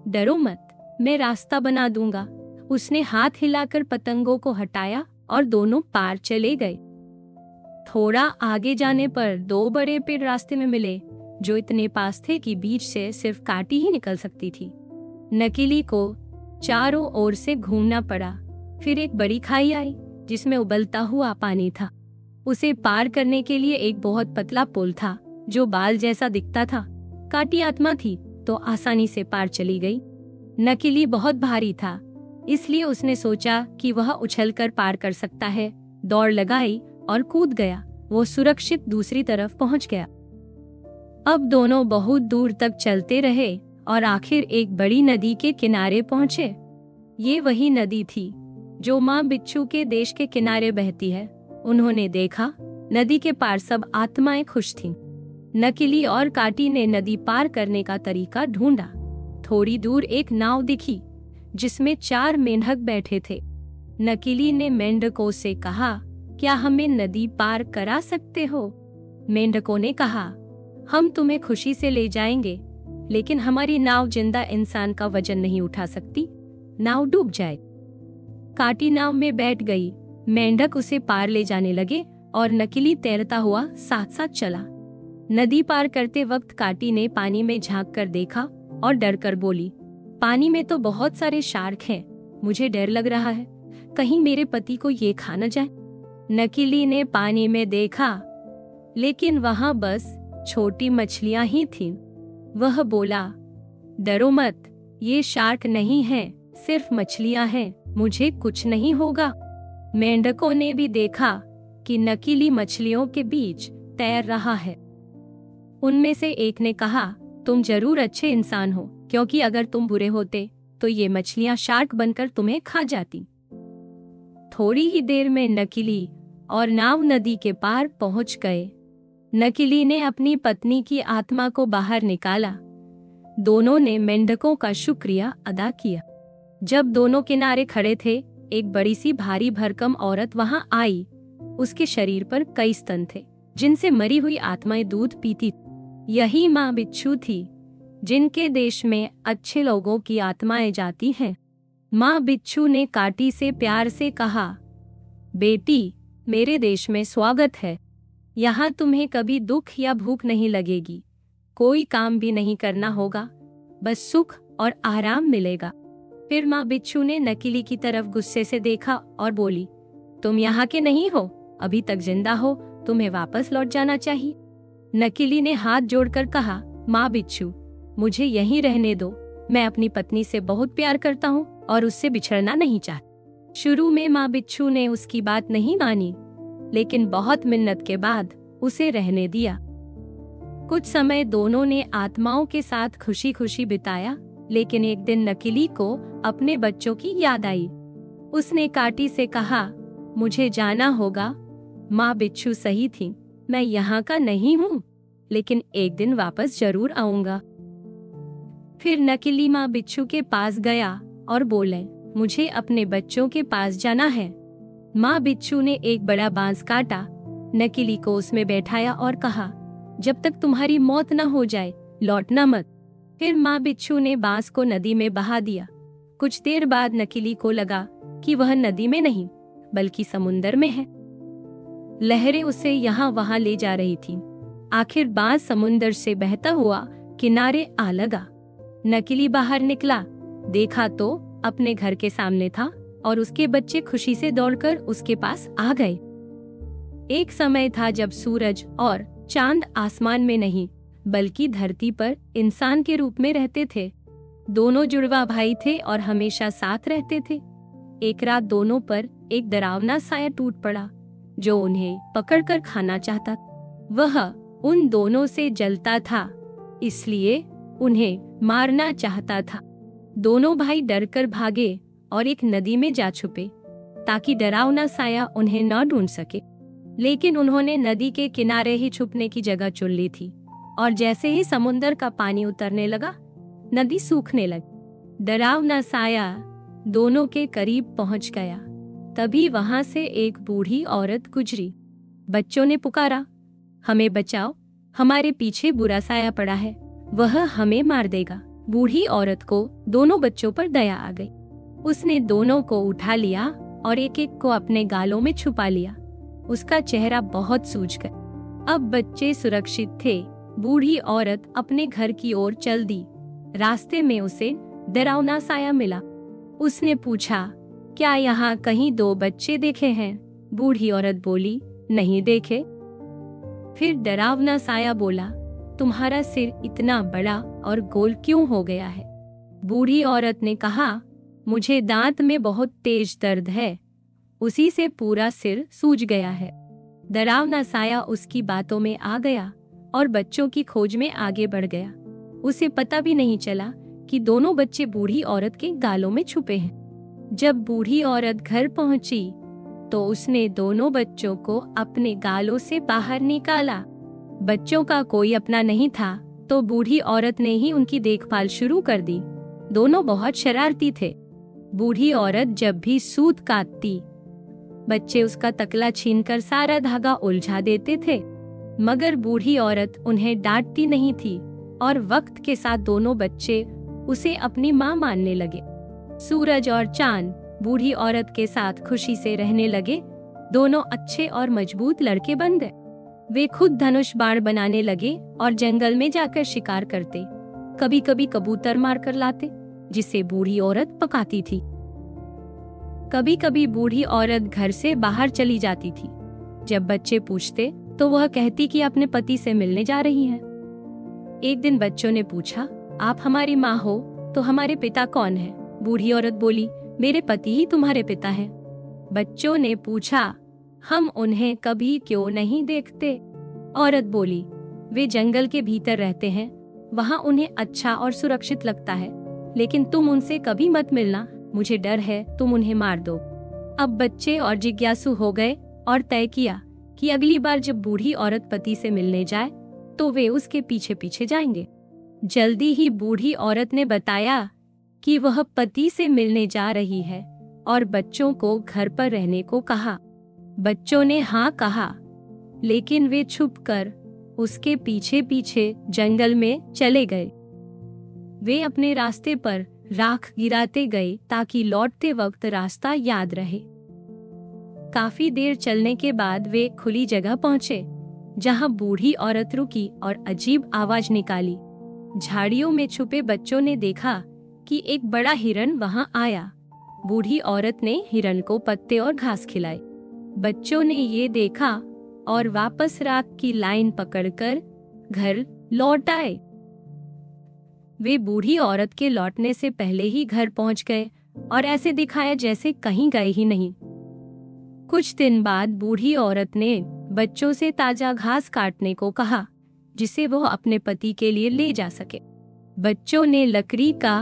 डरो मत, मैं रास्ता बना दूंगा। उसने हाथ हिलाकर पतंगों को हटाया और दोनों पार चले गए। थोड़ा आगे जाने पर दो बड़े पेड़ रास्ते में मिले, जो इतने पास थे कि बीच से सिर्फ काटी ही निकल सकती थी। नकीली को चारों ओर से घूमना पड़ा। फिर एक बड़ी खाई आई जिसमें उबलता हुआ पानी था। उसे पार करने के लिए एक बहुत पतला पुल था जो बाल जैसा दिखता था। काटी आत्मा थी तो आसानी से पार चली गई। नकीली बहुत भारी था, इसलिए उसने सोचा कि वह उछलकर पार कर सकता है। दौड़ लगाई और कूद गया। वो सुरक्षित दूसरी तरफ पहुंच गया। अब दोनों बहुत दूर तक चलते रहे और आखिर एक बड़ी नदी के किनारे पहुंचे। ये वही नदी थी जो माँ बिच्छू के देश के किनारे बहती है। उन्होंने देखा नदी के पार सब आत्माएं खुश थीं। नकीली और काटी ने नदी पार करने का तरीका ढूंढा। थोड़ी दूर एक नाव दिखी जिसमें 4 मेंढक बैठे थे। नकीली ने मेंढकों से कहा, क्या हमें नदी पार करा सकते हो? मेंढकों ने कहा, हम तुम्हें खुशी से ले जाएंगे, लेकिन हमारी नाव जिंदा इंसान का वजन नहीं उठा सकती। नाव डूब जाए। काटी नाव में बैठ गई। मेंढक उसे पार ले जाने लगे और नकीली तैरता हुआ साथ साथ चला। नदी पार करते वक्त काटी ने पानी में झांक कर देखा और डर कर बोली, पानी में तो बहुत सारे शार्क हैं, मुझे डर लग रहा है, कहीं मेरे पति को ये खा न जाए। नकीली ने पानी में देखा, लेकिन वहां बस छोटी मछलियां ही थीं। वह बोला, डरो मत, ये शार्क नहीं है, सिर्फ मछलियां हैं, मुझे कुछ नहीं होगा। मेंढकों ने भी देखा कि नकीली मछलियों के बीच तैर रहा है। उनमें से एक ने कहा, तुम जरूर अच्छे इंसान हो, क्योंकि अगर तुम बुरे होते तो ये मछलियां शार्क बनकर तुम्हें खा जाती। थोड़ी ही देर में नकीली और नाव नदी के पार पहुंच गए। नकीली ने अपनी पत्नी की आत्मा को बाहर निकाला। दोनों ने मेंढकों का शुक्रिया अदा किया। जब दोनों किनारे खड़े थे, एक बड़ी सी भारी भरकम औरत वहां आई। उसके शरीर पर कई स्तन थे, जिनसे मरी हुई आत्माएं दूध पीती। यही माँ बिच्छू थी, जिनके देश में अच्छे लोगों की आत्माएं जाती हैं। माँ बिच्छू ने काटी से प्यार से कहा, बेटी, मेरे देश में स्वागत है। यहाँ तुम्हें कभी दुख या भूख नहीं लगेगी, कोई काम भी नहीं करना होगा, बस सुख और आराम मिलेगा। फिर माँ बिच्छू ने नकीली की तरफ गुस्से से देखा और बोली, तुम यहाँ के नहीं हो, अभी तक जिंदा हो, तुम्हें वापस लौट जाना चाहिए। नकीली ने हाथ जोड़कर कहा, माँ बिच्छू, मुझे यहीं रहने दो, मैं अपनी पत्नी से बहुत प्यार करता हूँ और उससे बिछड़ना नहीं चाहता। शुरू में माँ बिच्छू ने उसकी बात नहीं मानी, लेकिन बहुत मिन्नत के बाद उसे रहने दिया। कुछ समय दोनों ने आत्माओं के साथ खुशी खुशी बिताया, लेकिन एक दिन नकीली को अपने बच्चों की याद आई। उसने काटी से कहा, मुझे जाना होगा, माँ बिच्छू सही थी, मैं यहाँ का नहीं हूँ, लेकिन एक दिन वापस जरूर आऊंगा। फिर नकीली माँ बिच्छू के पास गया और बोले, मुझे अपने बच्चों के पास जाना है। माँ बिच्छू ने एक बड़ा बांस काटा, नकीली को उसमें बैठाया और कहा, जब तक तुम्हारी मौत न हो जाए लौटना मत। फिर माँ बिच्छू ने बांस को नदी में बहा दिया। कुछ देर बाद नकीली को लगा कि वह नदी में नहीं बल्कि समुंदर में है। लहरें उसे यहाँ वहां ले जा रही थीं। आखिर बांस समुंदर से बहता हुआ किनारे आ लगा। नकीली बाहर निकला, देखा तो अपने घर के सामने था और उसके बच्चे खुशी से दौड़कर उसके पास आ गए। एक समय था जब सूरज और चांद आसमान में नहीं बल्कि धरती पर इंसान के रूप में रहते थे। दोनों जुड़वा भाई थे और हमेशा साथ रहते थे। एक रात दोनों पर एक डरावना साया टूट पड़ा, जो उन्हें पकड़कर खाना चाहता। वह उन दोनों से जलता था, इसलिए उन्हें मारना चाहता था। दोनों भाई डरकर भागे और एक नदी में जा छुपे, ताकि डरावना साया उन्हें न ढूंढ सके। लेकिन उन्होंने नदी के किनारे ही छुपने की जगह चुन ली थी, और जैसे ही समुद्र का पानी उतरने लगा, नदी सूखने लगी। डरावना साया दोनों के करीब पहुंच गया। तभी वहां से एक बूढ़ी औरत गुजरी। बच्चों ने पुकारा, हमें बचाओ, हमारे पीछे बुरा साया पड़ा है, वह हमें मार देगा। बूढ़ी औरत को दोनों बच्चों पर दया आ गई। उसने दोनों को उठा लिया और एक एक को अपने गालों में छुपा लिया। उसका चेहरा बहुत सूज गया। अब बच्चे सुरक्षित थे। बूढ़ी औरत अपने घर की ओर चल दी। रास्ते में उसे डरावना साया मिला। उसने पूछा, क्या यहाँ कहीं 2 बच्चे देखे हैं? बूढ़ी औरत बोली, नहीं देखे। फिर डरावना साया बोला, तुम्हारा सिर इतना बड़ा और गोल क्यों हो गया है? बूढ़ी औरत ने कहा, मुझे दांत में बहुत तेज दर्द है, उसी से पूरा सिर सूज गया है। डरावना साया उसकी बातों में आ गया और बच्चों की खोज में आगे बढ़ गया। उसे पता भी नहीं चला कि दोनों बच्चे बूढ़ी औरत के गालों में छुपे हैं। जब बूढ़ी औरत घर पहुंची तो उसने दोनों बच्चों को अपने गालों से बाहर निकाला। बच्चों का कोई अपना नहीं था, तो बूढ़ी औरत ने ही उनकी देखभाल शुरू कर दी। दोनों बहुत शरारती थे। बूढ़ी औरत जब भी सूत काटती, बच्चे उसका तकला छीनकर सारा धागा उलझा देते थे, मगर बूढ़ी औरत उन्हें डांटती नहीं थी और वक्त के साथ दोनों बच्चे उसे अपनी माँ मानने लगे। सूरज और चांद बूढ़ी औरत के साथ खुशी से रहने लगे। दोनों अच्छे और मजबूत लड़के बन गए। वे खुद धनुष बाण बनाने लगे और जंगल में जाकर शिकार करते। कभी कभी कबूतर मारकर लाते, जिसे बूढ़ी औरत पकाती थी। कभी कभी बूढ़ी औरत घर से बाहर चली जाती थी। जब बच्चे पूछते तो वह कहती कि अपने पति से मिलने जा रही है। एक दिन बच्चों ने पूछा, आप हमारी माँ हो तो हमारे पिता कौन है? बूढ़ी औरत बोली, मेरे पति ही तुम्हारे पिता हैं। बच्चों ने पूछा, हम उन्हें कभी क्यों नहीं देखते? औरत बोली, वे जंगल के भीतर रहते हैं, वहाँ उन्हें अच्छा और सुरक्षित लगता है, लेकिन तुम उनसे कभी मत मिलना, मुझे डर है तुम उन्हें मार दो। अब बच्चे और जिज्ञासु हो गए और तय किया कि अगली बार जब बूढ़ी औरत पति से मिलने जाए तो वे उसके पीछे पीछे जाएंगे। जल्दी ही बूढ़ी औरत ने बताया कि वह पति से मिलने जा रही है और बच्चों को घर पर रहने को कहा। बच्चों ने हाँ कहा, लेकिन वे छुपकर उसके पीछे पीछे जंगल में चले गए। वे अपने रास्ते पर राख गिराते गए ताकि लौटते वक्त रास्ता याद रहे। काफी देर चलने के बाद वे खुली जगह पहुंचे, जहां बूढ़ी औरत रुकी और अजीब आवाज निकाली। झाड़ियों में छुपे बच्चों ने देखा कि एक बड़ा हिरन वहां आया। बूढ़ी औरत ने हिरन को पत्ते और घास खिलाए। बच्चों ने ये देखा और वापस राख की लाइन पकड़कर घर लौट आए। वे बूढ़ी औरत के लौटने से पहले ही घर पहुंच गए और ऐसे दिखाया जैसे कहीं गए ही नहीं। कुछ दिन बाद बूढ़ी औरत ने बच्चों से ताजा घास काटने को कहा, जिसे वो अपने पति के लिए ले जा सके। बच्चों ने लकड़ी का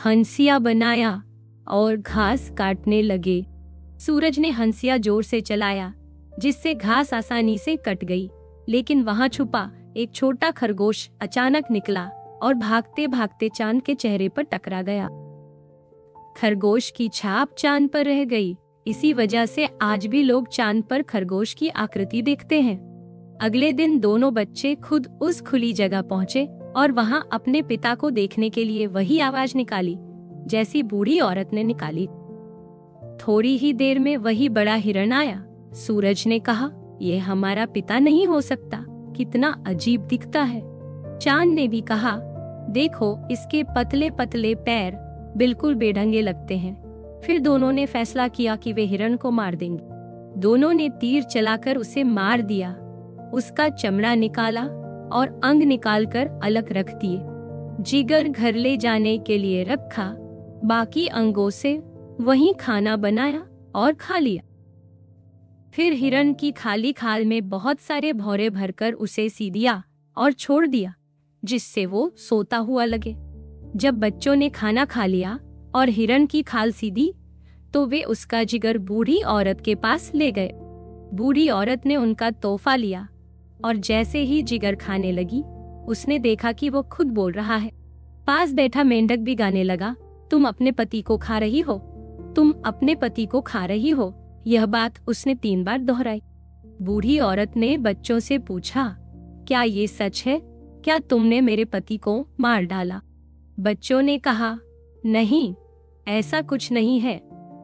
हंसिया बनाया और घास काटने लगे। सूरज ने हंसिया जोर से चलाया, जिससे घास आसानी से कट गई, लेकिन वहां छुपा एक छोटा खरगोश अचानक निकला और भागते भागते चांद के चेहरे पर टकरा गया। खरगोश की छाप चांद पर रह गई। इसी वजह से आज भी लोग चांद पर खरगोश की आकृति देखते हैं। अगले दिन दोनों बच्चे खुद उस खुली जगह पहुंचे और वहां अपने पिता को देखने के लिए वही आवाज निकाली जैसी बूढ़ी औरत ने निकाली। थोड़ी ही देर में वही बड़ा हिरन आया। सूरज ने कहा, यह हमारा पिता नहीं हो सकता, कितना अजीब दिखता है। चांद ने भी कहा, देखो इसके पतले पतले पैर बिल्कुल बेढंगे लगते हैं। फिर दोनों ने फैसला किया कि वे हिरन को मार देंगे। दोनों ने तीर चलाकर उसे मार दिया, उसका चमड़ा निकाला और अंग निकालकर अलग रख दिए। जिगर घर ले जाने के लिए रखा, बाकी अंगों से वहीं खाना बनाया और खा लिया। फिर हिरन की खाली खाल में बहुत सारे भौरे भरकर उसे सी दिया और छोड़ दिया, जिससे वो सोता हुआ लगे। जब बच्चों ने खाना खा लिया और हिरन की खाल सीधी, तो वे उसका जिगर बूढ़ी औरत के पास ले गए। बूढ़ी औरत ने उनका तोहफा लिया और jैसे ही जिगर खाने लगी, उसने देखा कि वो खुद बोल रहा है। पास बैठा मेंढक भी गाने लगा, तुम अपने पति को खा रही हो, तुम अपने पति को खा रही हो। यह बात उसने 3 बार दोहराई। बूढ़ी औरत ने बच्चों से पूछा, क्या ये सच है? क्या तुमने मेरे पति को मार डाला? बच्चों ने कहा, नहीं, ऐसा कुछ नहीं है।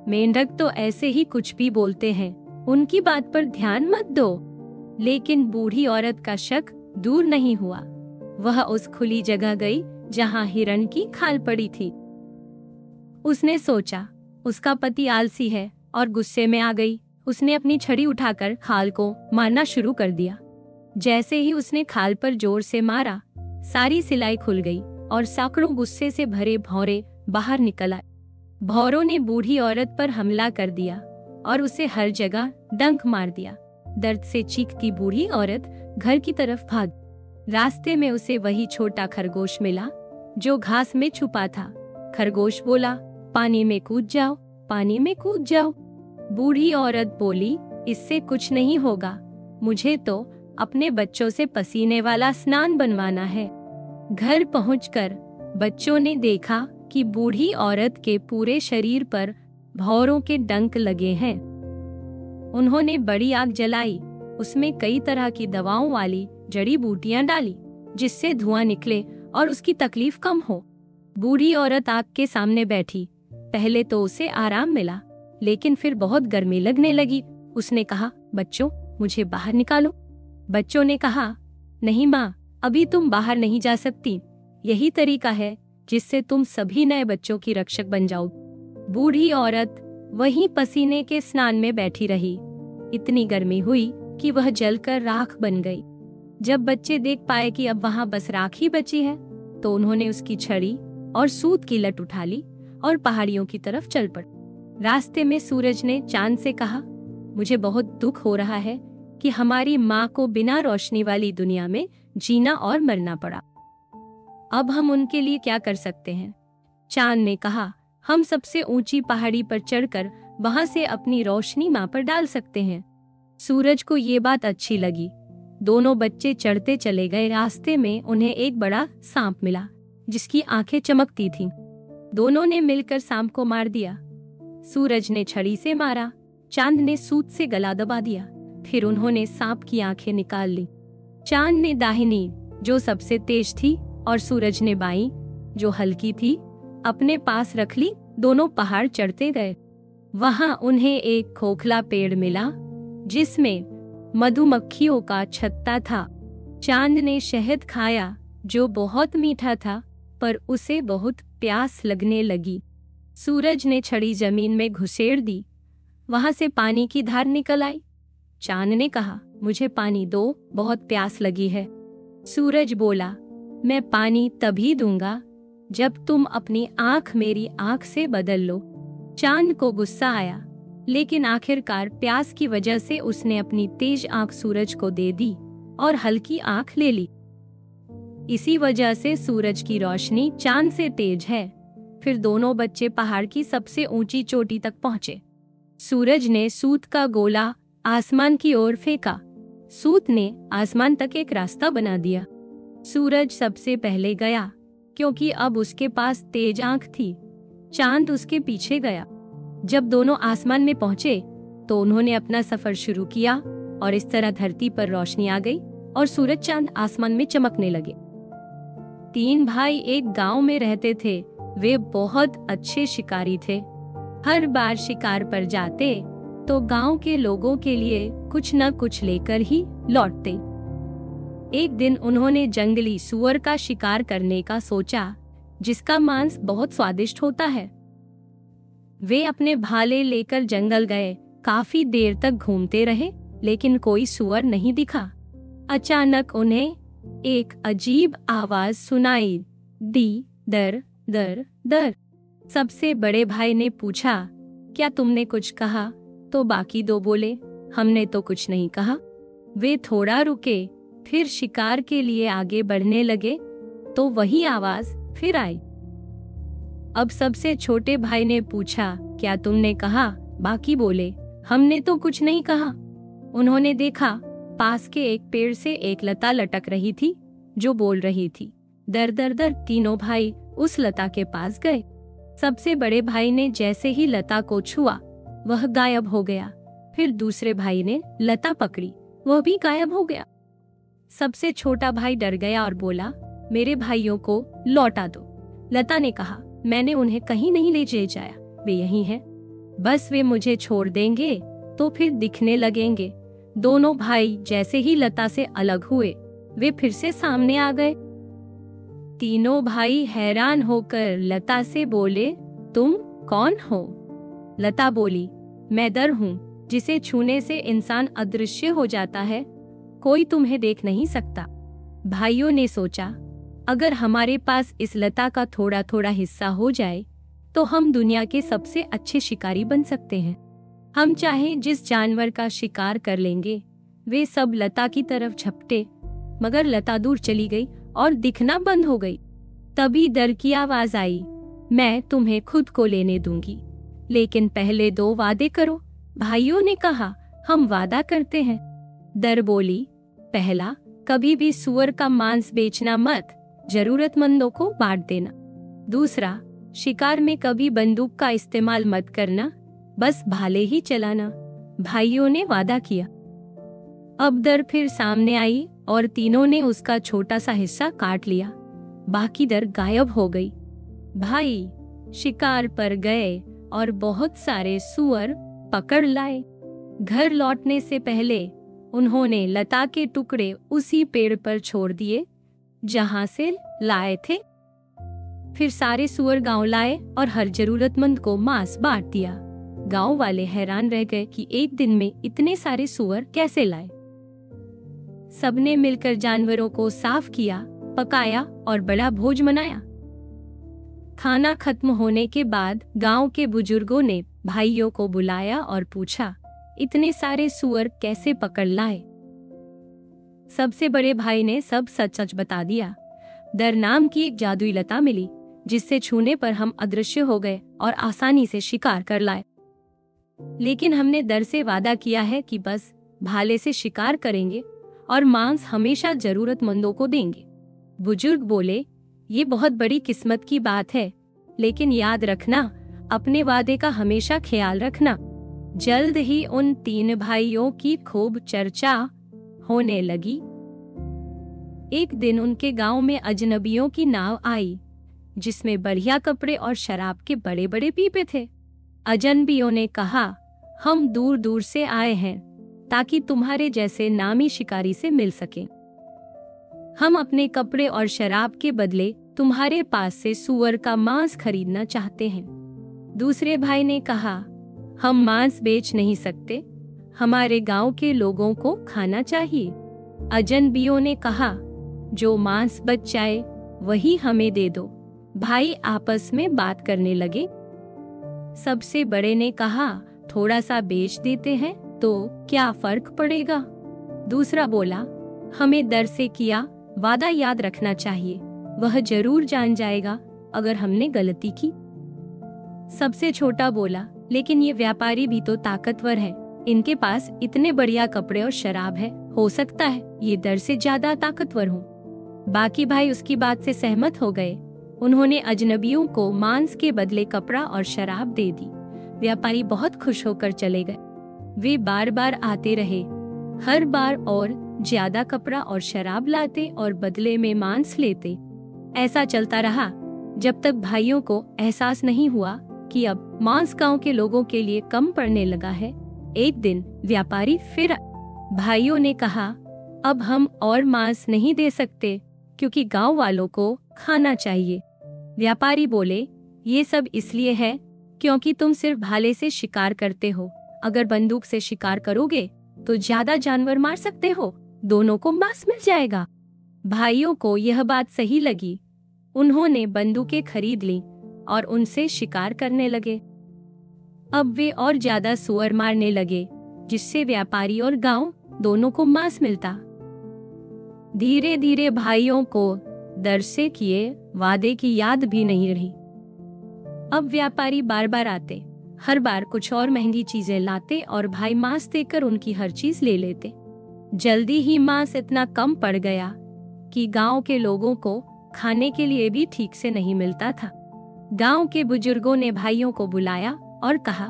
मेंढक तो ऐसे ही कुछ भी बोलते हैं, उनकी बात पर ध्यान मत दो। लेकिन बूढ़ी औरत का शक दूर नहीं हुआ। वह उस खुली जगह गई जहां हिरन की खाल पड़ी थी। उसने सोचा, उसका पति आलसी है और गुस्से में आ गई। उसने अपनी छड़ी उठाकर खाल को मारना शुरू कर दिया। जैसे ही उसने खाल पर जोर से मारा, सारी सिलाई खुल गई और सैकड़ों गुस्से से भरे भौरे बाहर निकल आए। भौरों ने बूढ़ी औरत पर हमला कर दिया और उसे हर जगह डंक मार दिया। दर्द से चीखती बूढ़ी औरत घर की तरफ भागी। रास्ते में उसे वही छोटा खरगोश मिला जो घास में छुपा था। खरगोश बोला, पानी में कूद जाओ, पानी में कूद जाओ। बूढ़ी औरत बोली, इससे कुछ नहीं होगा, मुझे तो अपने बच्चों से पसीने वाला स्नान बनवाना है। घर पहुंचकर बच्चों ने देखा कि बूढ़ी औरत के पूरे शरीर पर भौरों के डंक लगे हैं। उन्होंने बड़ी आग जलाई, उसमें कई तरह की दवाओं वाली जड़ी बूटियां डाली, जिससे धुआं निकले और उसकी तकलीफ कम हो। बूढ़ी औरत आग के सामने बैठी, पहले तो उसे आराम मिला, लेकिन फिर बहुत गर्मी लगने लगी। उसने कहा, बच्चों, मुझे बाहर निकालो। बच्चों ने कहा, नहीं माँ, अभी तुम बाहर नहीं जा सकती। यही तरीका है जिससे तुम सभी नए बच्चों की रक्षक बन जाओ। बूढ़ी औरत वहीं पसीने के स्नान में बैठी रही। इतनी गर्मी हुई कि वह जलकर राख बन गई। जब बच्चे देख पाए कि अब वहां बस राख ही बची है, तो उन्होंने उसकी छड़ी और सूत की लट उठा ली और पहाड़ियों की तरफ चल पड़े। रास्ते में सूरज ने चांद से कहा, मुझे बहुत दुख हो रहा है कि हमारी माँ को बिना रोशनी वाली दुनिया में जीना और मरना पड़ा। अब हम उनके लिए क्या कर सकते हैं? चांद ने कहा, हम सबसे ऊंची पहाड़ी पर चढ़कर वहां से अपनी रोशनी माँ पर डाल सकते हैं। सूरज को ये बात अच्छी लगी। दोनों बच्चे चढ़ते चले गए। रास्ते में उन्हें एक बड़ा सांप मिला जिसकी आंखें चमकती थीं। दोनों ने मिलकर सांप को मार दिया। सूरज ने छड़ी से मारा, चांद ने सूत से गला दबा दिया। फिर उन्होंने सांप की आंखें निकाल ली। चांद ने दाहिनी, जो सबसे तेज थी, और सूरज ने बाईं, जो हल्की थी, अपने पास रख ली। दोनों पहाड़ चढ़ते गए। वहां उन्हें एक खोखला पेड़ मिला जिसमें मधुमक्खियों का छत्ता था। चांद ने शहद खाया जो बहुत मीठा था, पर उसे बहुत प्यास लगने लगी। सूरज ने छड़ी जमीन में घुसेड़ दी। वहां से पानी की धार निकल आई। चांद ने कहा, मुझे पानी दो, बहुत प्यास लगी है। सूरज बोला, मैं पानी तभी दूंगा जब तुम अपनी आंख मेरी आंख से बदल लो। चांद को गुस्सा आया, लेकिन आखिरकार प्यास की वजह से उसने अपनी तेज आंख सूरज को दे दी और हल्की आंख ले ली। इसी वजह से सूरज की रोशनी चांद से तेज है। फिर दोनों बच्चे पहाड़ की सबसे ऊंची चोटी तक पहुंचे। सूरज ने सूत का गोला आसमान की ओर फेंका। सूत ने आसमान तक एक रास्ता बना दिया। सूरज सबसे पहले गया क्योंकि अब उसके पास तेज आंख थी। चांद उसके पीछे गया। जब दोनों आसमान में पहुंचे तो उन्होंने अपना सफर शुरू किया और इस तरह धरती पर रोशनी आ गई और सूरज चांद आसमान में चमकने लगे। 3 भाई एक गांव में रहते थे। वे बहुत अच्छे शिकारी थे। हर बार शिकार पर जाते तो गांव के लोगों के लिए कुछ न कुछ लेकर ही लौटते। एक दिन उन्होंने जंगली सूअर का शिकार करने का सोचा, जिसका मांस बहुत स्वादिष्ट होता है। वे अपने भाले लेकर जंगल गए। काफी देर तक घूमते रहे, लेकिन कोई सूअर नहीं दिखा। अचानक उन्हें एक अजीब आवाज सुनाई दी, दर दर दर। सबसे बड़े भाई ने पूछा, क्या तुमने कुछ कहा? तो बाकी 2 बोले, हमने तो कुछ नहीं कहा। वे थोड़ा रुके, फिर शिकार के लिए आगे बढ़ने लगे तो वही आवाज फिर आई। अब सबसे छोटे भाई ने पूछा, क्या तुमने कहा? बाकी बोले, हमने तो कुछ नहीं कहा। उन्होंने देखा पास के एक पेड़ से एक लता लटक रही थी जो बोल रही थी, दर दर दर। तीनों भाई उस लता के पास गए। सबसे बड़े भाई ने जैसे ही लता को छुआ, वह गायब हो गया। फिर दूसरे भाई ने लता पकड़ी, वह भी गायब हो गया। सबसे छोटा भाई डर गया और बोला, मेरे भाइयों को लौटा दो। लता ने कहा, मैंने उन्हें कहीं नहीं ले जाया, वे यहीं हैं। बस वे मुझे छोड़ देंगे तो फिर दिखने लगेंगे। दोनों भाई जैसे ही लता से अलग हुए, वे फिर से सामने आ गए। तीनों भाई हैरान होकर लता से बोले, तुम कौन हो? लता बोली, मैं दर हूँ जिसे छूने से इंसान अदृश्य हो जाता है। कोई तुम्हें देख नहीं सकता। भाइयों ने सोचा, अगर हमारे पास इस लता का थोड़ा थोड़ा हिस्सा हो जाए तो हम दुनिया के सबसे अच्छे शिकारी बन सकते हैं। हम चाहे जिस जानवर का शिकार कर लेंगे। वे सब लता की तरफ झपटे, मगर लता दूर चली गई और दिखना बंद हो गई। तभी दर की आवाज आई, मैं तुम्हें खुद को लेने दूंगी, लेकिन पहले 2 वादे करो। भाइयों ने कहा, हम वादा करते हैं। दर बोली, पहला, कभी भी सूअर का मांस बेचना मत, जरूरतमंदों को बांट देना। दूसरा, शिकार में कभी बंदूक का इस्तेमाल मत करना, बस भाले ही चलाना। भाइयों ने वादा किया। अब दर फिर सामने आई और तीनों ने उसका छोटा सा हिस्सा काट लिया। बाकी दर गायब हो गई। भाई, शिकार पर गए और बहुत सारे सूअर पकड़ लाए। घर लौटने से पहले उन्होंने लता के टुकड़े उसी पेड़ पर छोड़ दिए जहां से लाए थे। फिर सारे सूअर गांव लाए और हर जरूरतमंद को मांस बांट दिया। गांव वाले हैरान रह गए कि एक दिन में इतने सारे सूअर कैसे लाए। सबने मिलकर जानवरों को साफ किया, पकाया और बड़ा भोज मनाया। खाना खत्म होने के बाद गांव के बुजुर्गों ने भाइयों को बुलाया और पूछा, इतने सारे सूअर कैसे पकड़ लाए? सबसे बड़े भाई ने सब सच सच बता दिया। दर नाम की एक जादुई लता मिली जिससे छूने पर हम अदृश्य हो गए और आसानी से शिकार कर लाए। लेकिन हमने दर से वादा किया है कि बस भाले से शिकार करेंगे और मांस हमेशा जरूरतमंदों को देंगे। बुजुर्ग बोले, ये बहुत बड़ी किस्मत की बात है, लेकिन याद रखना, अपने वादे का हमेशा ख्याल रखना। जल्द ही उन 3 भाइयों की खूब चर्चा होने लगी। एक दिन उनके गांव में अजनबियों की नाव आई जिसमें बढ़िया कपड़े और शराब के बड़े बड़े पीपे थे। अजनबियों ने कहा, हम दूर दूर से आए हैं ताकि तुम्हारे जैसे नामी शिकारी से मिल सके। हम अपने कपड़े और शराब के बदले तुम्हारे पास से सूअर का मांस खरीदना चाहते हैं। दूसरे भाई ने कहा, हम मांस बेच नहीं सकते, हमारे गांव के लोगों को खाना चाहिए। अजनबियों ने कहा, जो मांस बच जाए वही हमें दे दो। भाई आपस में बात करने लगे। सबसे बड़े ने कहा, थोड़ा सा बेच देते हैं तो क्या फर्क पड़ेगा? दूसरा बोला, हमें डर से किया वादा याद रखना चाहिए, वह जरूर जान जाएगा अगर हमने गलती की। सबसे छोटा बोला, लेकिन ये व्यापारी भी तो ताकतवर है, इनके पास इतने बढ़िया कपड़े और शराब है, हो सकता है ये डर से ज्यादा ताकतवर हो। बाकी भाई उसकी बात से सहमत हो गए। उन्होंने अजनबियों को मांस के बदले कपड़ा और शराब दे दी। व्यापारी बहुत खुश होकर चले गए। वे बार बार आते रहे, हर बार और ज्यादा कपड़ा और शराब लाते और बदले में मांस लेते। ऐसा चलता रहा जब तक भाइयों को एहसास नहीं हुआ कि अब मांस गांव के लोगों के लिए कम पड़ने लगा है। एक दिन व्यापारी फिर भाइयों ने कहा, अब हम और मांस नहीं दे सकते क्योंकि गांव वालों को खाना चाहिए। व्यापारी बोले, ये सब इसलिए है क्योंकि तुम सिर्फ भाले से शिकार करते हो, अगर बंदूक से शिकार करोगे तो ज्यादा जानवर मार सकते हो, दोनों को मांस मिल जाएगा। भाइयों को यह बात सही लगी। उन्होंने बंदूकें खरीद ली और उनसे शिकार करने लगे। अब वे और ज्यादा सूअर मारने लगे जिससे व्यापारी और गांव दोनों को मांस मिलता। धीरे धीरे भाइयों को डर से किए वादे की याद भी नहीं रही। अब व्यापारी बार बार आते, हर बार कुछ और महंगी चीजें लाते और भाई मांस देकर उनकी हर चीज ले लेते। जल्दी ही मांस इतना कम पड़ गया कि गांव के लोगों को खाने के लिए भी ठीक से नहीं मिलता था। गांव के बुजुर्गों ने भाइयों को बुलाया और कहा,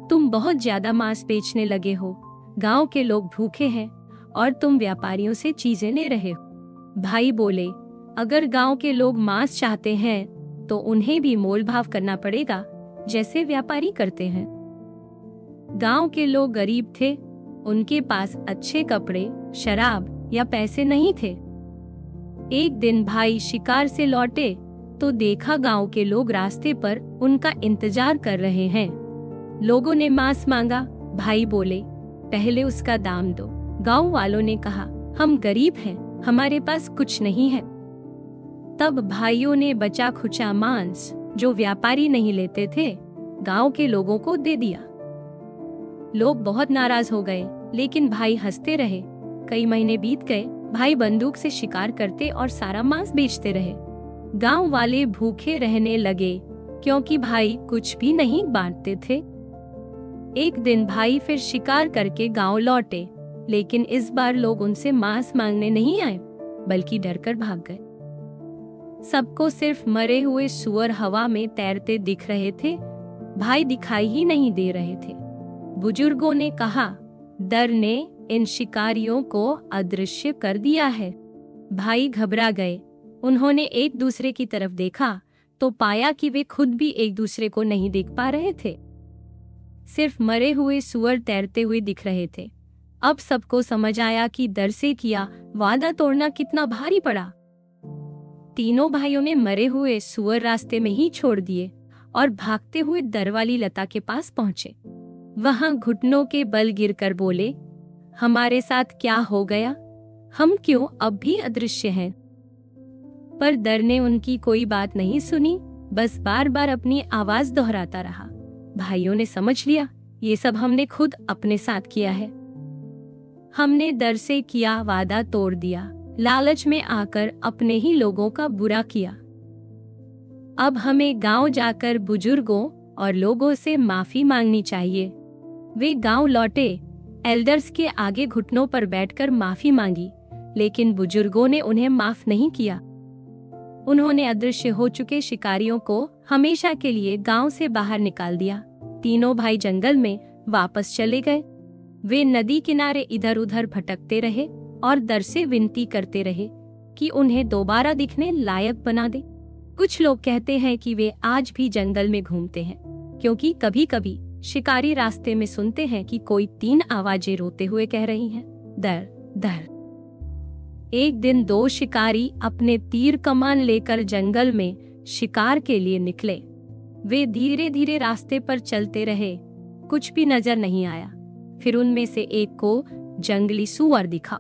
तुम बहुत ज्यादा मांस बेचने लगे हो, गांव के लोग भूखे हैं और तुम व्यापारियों से चीजें ले रहे हो। भाई बोले, अगर गांव के लोग मांस चाहते हैं तो उन्हें भी मोल भाव करना पड़ेगा जैसे व्यापारी करते हैं। गांव के लोग गरीब थे, उनके पास अच्छे कपड़े, शराब या पैसे नहीं थे। एक दिन भाई शिकार से लौटे तो देखा गांव के लोग रास्ते पर उनका इंतजार कर रहे हैं। लोगों ने मांस मांगा। भाई बोले, पहले उसका दाम दो। गांव वालों ने कहा, हम गरीब हैं, हमारे पास कुछ नहीं है। तब भाइयों ने बचा खुचा मांस जो व्यापारी नहीं लेते थे गांव के लोगों को दे दिया। लोग बहुत नाराज हो गए, लेकिन भाई हंसते रहे। कई महीने बीत गए, भाई बंदूक से शिकार करते और सारा मांस बेचते रहे। गांव वाले भूखे रहने लगे क्योंकि भाई कुछ भी नहीं बांटते थे। एक दिन भाई फिर शिकार करके गांव लौटे, लेकिन इस बार लोग उनसे मांस मांगने नहीं आए बल्कि डरकर भाग गए। सबको सिर्फ मरे हुए सूअर हवा में तैरते दिख रहे थे, भाई दिखाई ही नहीं दे रहे थे। बुजुर्गों ने कहा, डर ने इन शिकारियों को अदृश्य कर दिया है। भाई घबरा गए। उन्होंने एक दूसरे की तरफ देखा तो पाया कि वे खुद भी एक दूसरे को नहीं देख पा रहे थे। सिर्फ मरे हुए सूअर तैरते हुए दिख रहे थे। अब सबको समझ आया कि दर से किया वादा तोड़ना कितना भारी पड़ा। तीनों भाइयों ने मरे हुए सूअर रास्ते में ही छोड़ दिए और भागते हुए दर वाली लता के पास पहुंचे। वहां घुटनों के बल गिरकर बोले, हमारे साथ क्या हो गया? हम क्यों अब भी अदृश्य हैं? पर दर ने उनकी कोई बात नहीं सुनी, बस बार बार अपनी आवाज दोहराता रहा। भाइयों ने समझ लिया, ये सब हमने खुद अपने साथ किया है। हमने दर से किया वादा तोड़ दिया, लालच में आकर अपने ही लोगों का बुरा किया। अब हमें गांव जाकर बुजुर्गों और लोगों से माफी मांगनी चाहिए। वे गांव लौटे, एल्डर्स के आगे घुटनों पर बैठकर माफी मांगी, लेकिन बुजुर्गों ने उन्हें माफ नहीं किया। उन्होंने अदृश्य हो चुके शिकारियों को हमेशा के लिए गांव से बाहर निकाल दिया। तीनों भाई जंगल में वापस चले गए। वे नदी किनारे इधर उधर भटकते रहे और दर से विनती करते रहे कि उन्हें दोबारा दिखने लायक बना दे। कुछ लोग कहते हैं कि वे आज भी जंगल में घूमते हैं, क्योंकि कभी कभी शिकारी रास्ते में सुनते हैं कि कोई 3 आवाजें रोते हुए कह रही हैं, दर दर। एक दिन 2 शिकारी अपने तीर कमान लेकर जंगल में शिकार के लिए निकले। वे धीरे धीरे रास्ते पर चलते रहे, कुछ भी नजर नहीं आया। फिर उनमें से एक को जंगली सूअर दिखा।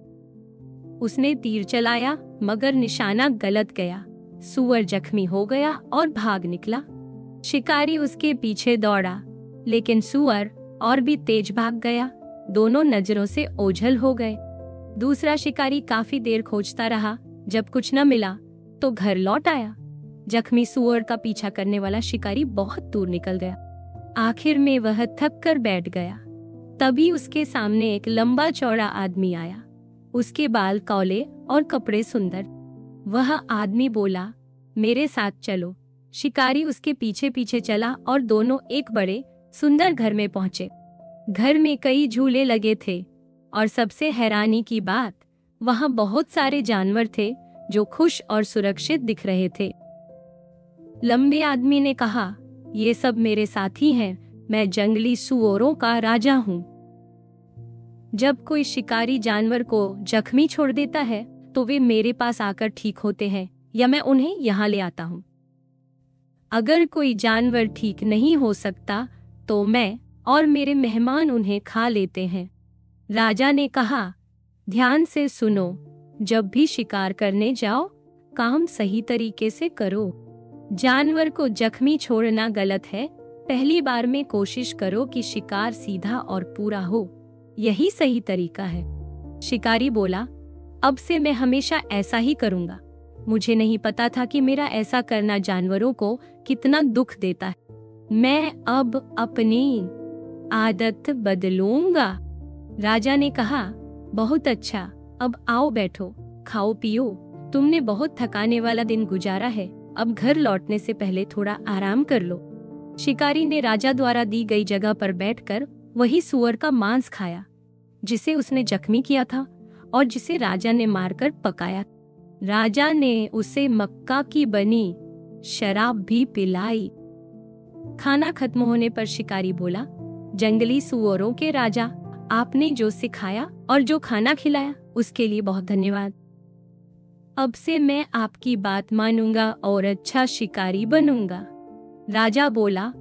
उसने तीर चलाया, मगर निशाना गलत गया। सूअर जख्मी हो गया और भाग निकला। शिकारी उसके पीछे दौड़ा, लेकिन सूअर और भी तेज भाग गया। दोनों नजरों से ओझल हो गए। दूसरा शिकारी काफी देर खोजता रहा। जब कुछ न मिला तो घर लौट आया। जख्मी सूअर का पीछा करने वाला शिकारी बहुत दूर निकल गया। आखिर में वह थक कर बैठ गया। तभी उसके सामने एक लंबा चौड़ा आदमी आया। उसके बाल कौले और कपड़े सुंदर। वह आदमी बोला, मेरे साथ चलो। शिकारी उसके पीछे पीछे चला और दोनों एक बड़े सुंदर घर में पहुंचे। घर में कई झूले लगे थे और सबसे हैरानी की बात, वहां बहुत सारे जानवर थे जो खुश और सुरक्षित दिख रहे थे। लंबे आदमी ने कहा, ये सब मेरे साथी हैं, मैं जंगली सूअरों का राजा हूं। जब कोई शिकारी जानवर को जख्मी छोड़ देता है तो वे मेरे पास आकर ठीक होते हैं या मैं उन्हें यहाँ ले आता हूँ। अगर कोई जानवर ठीक नहीं हो सकता तो मैं और मेरे मेहमान उन्हें खा लेते हैं। राजा ने कहा, ध्यान से सुनो, जब भी शिकार करने जाओ काम सही तरीके से करो। जानवर को जख्मी छोड़ना गलत है। पहली बार में कोशिश करो कि शिकार सीधा और पूरा हो, यही सही तरीका है। शिकारी बोला, अब से मैं हमेशा ऐसा ही करूंगा। मुझे नहीं पता था कि मेरा ऐसा करना जानवरों को कितना दुख देता है। मैं अब अपनी आदत बदलूंगा। राजा ने कहा, बहुत अच्छा, अब आओ बैठो, खाओ पियो। तुमने बहुत थकाने वाला दिन गुजारा है, अब घर लौटने से पहले थोड़ा आराम कर लो। शिकारी ने राजा द्वारा दी गई जगह पर बैठकर वही सूअर का मांस खाया जिसे उसने जख्मी किया था और जिसे राजा ने मारकर पकाया। राजा ने उसे मक्का की बनी शराब भी पिलाई। खाना खत्म होने पर शिकारी बोला, जंगली सूअरों के राजा, आपने जो सिखाया और जो खाना खिलाया उसके लिए बहुत धन्यवाद। अब से मैं आपकी बात मानूंगा और अच्छा शिकारी बनूंगा। राजा बोला,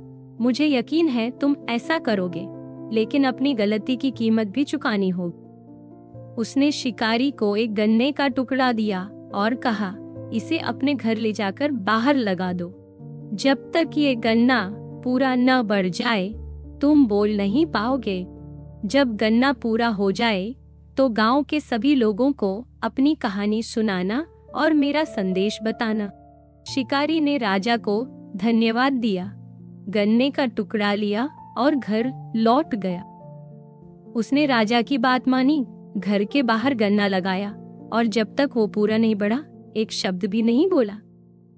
मुझे यकीन है तुम ऐसा करोगे, लेकिन अपनी गलती की कीमत भी चुकानी होगी। उसने शिकारी को एक गन्ने का टुकड़ा दिया और कहा, इसे अपने घर ले जाकर बाहर लगा दो। जब तक ये गन्ना पूरा न बढ़ जाए तुम बोल नहीं पाओगे। जब गन्ना पूरा हो जाए तो गांव के सभी लोगों को अपनी कहानी सुनाना और मेरा संदेश बताना। शिकारी ने राजा को धन्यवाद दिया, गन्ने का टुकड़ा लिया और घर लौट गया। उसने राजा की बात मानी, घर के बाहर गन्ना लगाया और जब तक वो पूरा नहीं बढ़ा एक शब्द भी नहीं बोला।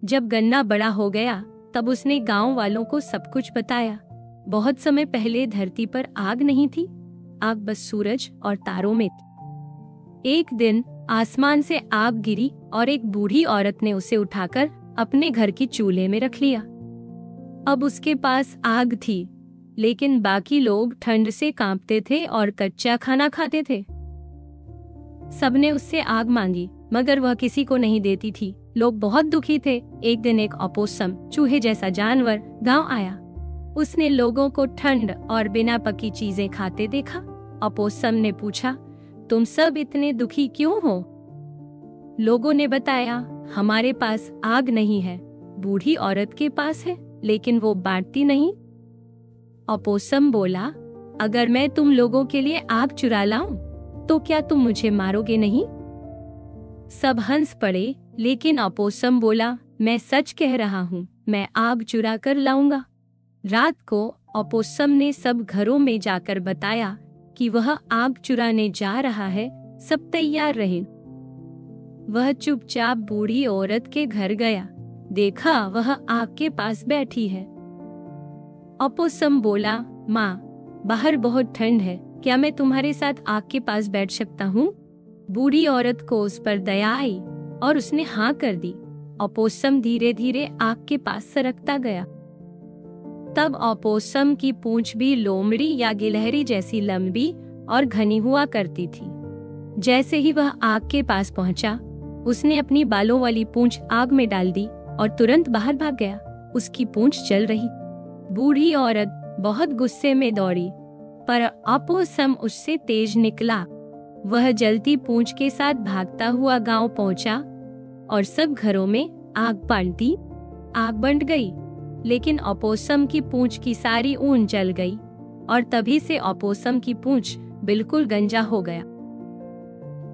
जब गन्ना बड़ा हो गया तब उसने गांव वालों को सब कुछ बताया। बहुत समय पहले धरती पर आग नहीं थी, आग बस सूरज और तारों में थी। एक दिन आसमान से आग गिरी और एक बूढ़ी औरत ने उसे उठाकर अपने घर की चूल्हे में रख लिया। अब उसके पास आग थी, लेकिन बाकी लोग ठंड से कांपते थे और कच्चा खाना खाते थे। सबने उससे आग मांगी, मगर वह किसी को नहीं देती थी। लोग बहुत दुखी थे। एक दिन एक opossum, चूहे जैसा जानवर, गांव आया। उसने लोगों को ठंड और बिना पकी चीजें खाते देखा। opossum ने पूछा, तुम सब इतने दुखी क्यों हो? लोगों ने बताया, हमारे पास आग नहीं है, बूढ़ी औरत के पास है, लेकिन वो बांटती नहीं। opossum बोला, अगर मैं तुम लोगों के लिए आग चुरा लाऊं, तो क्या तुम मुझे मारोगे नहीं? सब हंस पड़े, लेकिन opossum बोला, मैं सच कह रहा हूँ, मैं आग चुरा कर लाऊंगा। रात को opossum ने सब घरों में जाकर बताया कि वह आग चुराने जा रहा है, सब तैयार रहे। वह चुपचाप बूढ़ी औरत के घर गया, देखा वह आग के पास बैठी है। opossum बोला, माँ, बाहर बहुत ठंड है, क्या मैं तुम्हारे साथ आग के पास बैठ सकता हूँ? बूढ़ी औरत को उस पर दया आई और उसने हाँ कर दी। opossum धीरे धीरे आग के पास सरकता गया। तब opossum की पूंछ भी लोमड़ी या गिलहरी जैसी लंबी और घनी हुआ करती थी। जैसे ही वह आग के पास पहुंचा, उसने अपनी बालों वाली पूंछ आग में डाल दी और तुरंत बाहर भाग गया। उसकी पूंछ जल रही। बूढ़ी औरत बहुत गुस्से में दौड़ी, पर opossum उससे तेज निकला। वह जलती पूंछ के साथ भागता हुआ गांव पहुंचा और सब घरों में आग बांटी। आग बंट गई, लेकिन opossum की पूंछ की सारी ऊन जल गई और तभी से opossum की पूंछ बिल्कुल गंजा हो गया।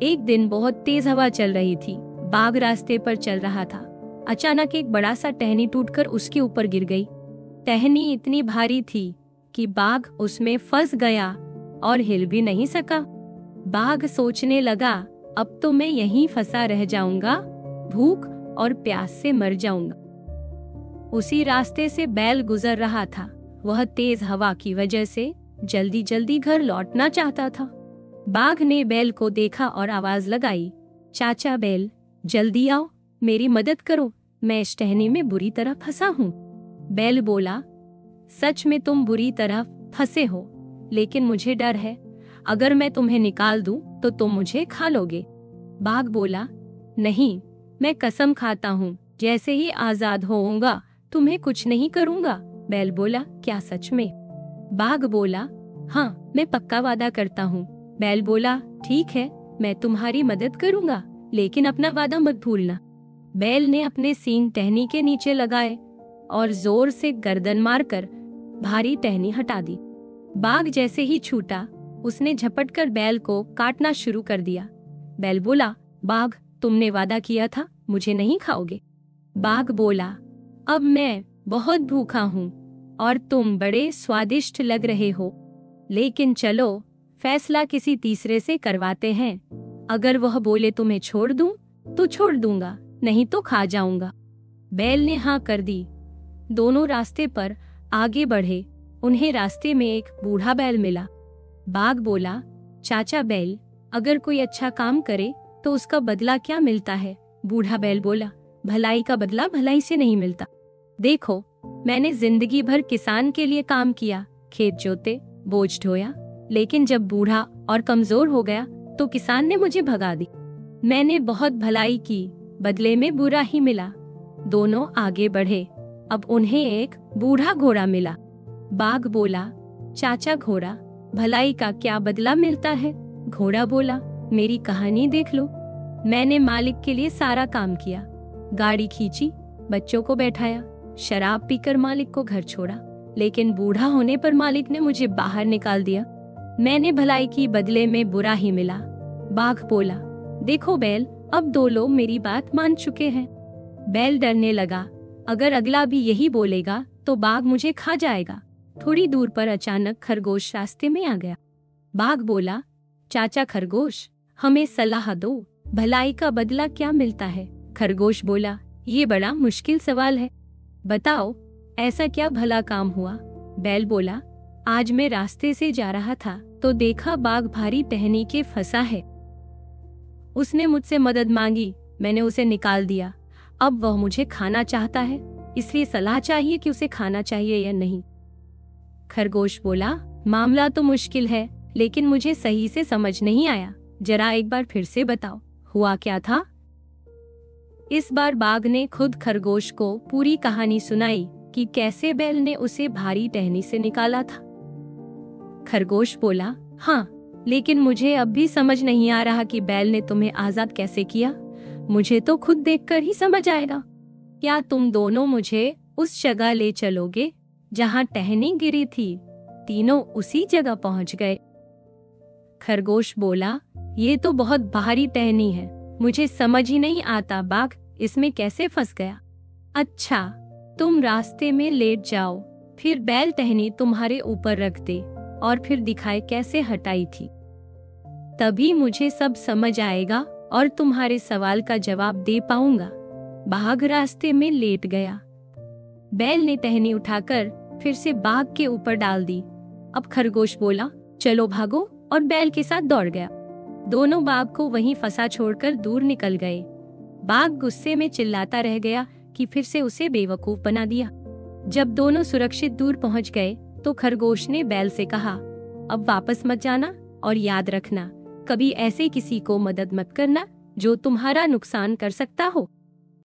एक दिन बहुत तेज हवा चल रही थी। बाघ रास्ते पर चल रहा था। अचानक एक बड़ा सा टहनी टूटकर उसके ऊपर गिर गई। टहनी इतनी भारी थी कि बाघ उसमें फंस गया और हिल भी नहीं सका। बाघ सोचने लगा, अब तो मैं यहीं फंसा रह जाऊंगा, भूख और प्यास से मर जाऊंगा। उसी रास्ते से बैल गुजर रहा था। वह तेज हवा की वजह से जल्दी जल्दी घर लौटना चाहता था। बाघ ने बैल को देखा और आवाज लगाई, चाचा बैल, जल्दी आओ, मेरी मदद करो, मैं इस टहनी में बुरी तरह फंसा हूँ। बैल बोला, सच में तुम बुरी तरह फंसे हो, लेकिन मुझे डर है, अगर मैं तुम्हें निकाल दूं तो तुम मुझे खा लोगे। बाघ बोला, नहीं, मैं कसम खाता हूँ, जैसे ही आजाद होऊंगा तुम्हें कुछ नहीं करूंगा। बैल बोला, क्या सच में? बाघ बोला, हाँ, मैं पक्का वादा करता हूँ। बैल बोला, ठीक है, मैं तुम्हारी मदद करूंगा, लेकिन अपना वादा मत भूलना। बैल ने अपने सींग टहनी के नीचे लगाए और जोर से गर्दन मारकर भारी टहनी हटा दी। बाघ जैसे ही छूटा, उसने झपटकर बैल को काटना शुरू कर दिया। बैल बोला, बाघ, तुमने वादा किया था, मुझे नहीं खाओगे। बाघ बोला, अब मैं बहुत भूखा हूँ और तुम बड़े स्वादिष्ट लग रहे हो, लेकिन चलो फैसला किसी तीसरे से करवाते हैं। अगर वह बोले तुम्हें छोड़ दूं, तो छोड़ दूंगा, नहीं तो खा जाऊंगा। बैल ने हाँ कर दी। दोनों रास्ते पर आगे बढ़े। उन्हें रास्ते में एक बूढ़ा बैल मिला। बाघ बोला, चाचा बैल, अगर कोई अच्छा काम करे तो उसका बदला क्या मिलता है? बूढ़ा बैल बोला, भलाई का बदला भलाई से नहीं मिलता। देखो, मैंने जिंदगी भर किसान के लिए काम किया, खेत जोते, बोझ ढोया, लेकिन जब बूढ़ा और कमजोर हो गया तो किसान ने मुझे भगा दी। मैंने बहुत भलाई की, बदले में बुरा ही मिला। दोनों आगे बढ़े। अब उन्हें एक बूढ़ा घोड़ा मिला। बाघ बोला, चाचा घोड़ा, भलाई का क्या बदला मिलता है? घोड़ा बोला, मेरी कहानी देख लो। मैंने मालिक के लिए सारा काम किया, गाड़ी खींची, बच्चों को बैठाया, शराब पीकर मालिक को घर छोड़ा, लेकिन बूढ़ा होने पर मालिक ने मुझे बाहर निकाल दिया। मैंने भलाई की, बदले में बुरा ही मिला। बाघ बोला, देखो बैल, अब दो लोग मेरी बात मान चुके हैं। बैल डरने लगा, अगर अगला भी यही बोलेगा तो बाघ मुझे खा जाएगा। थोड़ी दूर पर अचानक खरगोश रास्ते में आ गया। बाघ बोला, चाचा खरगोश, हमें सलाह दो, भलाई का बदला क्या मिलता है? खरगोश बोला, ये बड़ा मुश्किल सवाल है, बताओ ऐसा क्या भला काम हुआ? बैल बोला, आज मैं रास्ते से जा रहा था तो देखा बाघ भारी टहनी के फंसा है। उसने मुझसे मदद मांगी, मैंने उसे निकाल दिया। अब वह मुझे खाना चाहता है, इसलिए सलाह चाहिए कि उसे खाना चाहिए या नहीं। खरगोश बोला, मामला तो मुश्किल है, लेकिन मुझे सही से समझ नहीं आया, जरा एक बार फिर से बताओ, हुआ क्या था? इस बार बाघ ने खुद खरगोश को पूरी कहानी सुनाई कि कैसे बैल ने उसे भारी टहनी से निकाला था। खरगोश बोला, हाँ, लेकिन मुझे अब भी समझ नहीं आ रहा कि बैल ने तुम्हें आजाद कैसे किया। मुझे तो खुद देखकर ही समझ आएगा। क्या तुम दोनों मुझे उस जगह ले चलोगे जहाँ टहनी गिरी थी? तीनों उसी जगह पहुंच गए। खरगोश बोला, ये तो बहुत भारी टहनी है, मुझे समझ ही नहीं आता बाघ इसमें कैसे फंस गया। अच्छा, तुम रास्ते में लेट जाओ, फिर बैल टहनी तुम्हारे ऊपर रख दे और फिर दिखाए कैसे हटाई थी। तभी मुझे सब समझ आएगा और तुम्हारे सवाल का जवाब दे पाऊंगा। बाघ रास्ते में लेट गया। बैल ने टहनी उठाकर फिर से बाघ के ऊपर डाल दी। अब खरगोश बोला, चलो भागो, और बैल के साथ दौड़ गया। दोनों बाघ को वहीं फंसा छोड़कर दूर निकल गए। बाघ गुस्से में चिल्लाता रह गया कि फिर से उसे बेवकूफ बना दिया। जब दोनों सुरक्षित दूर पहुंच गए तो खरगोश ने बैल से कहा, अब वापस मत जाना और याद रखना, कभी ऐसे किसी को मदद मत करना जो तुम्हारा नुकसान कर सकता हो।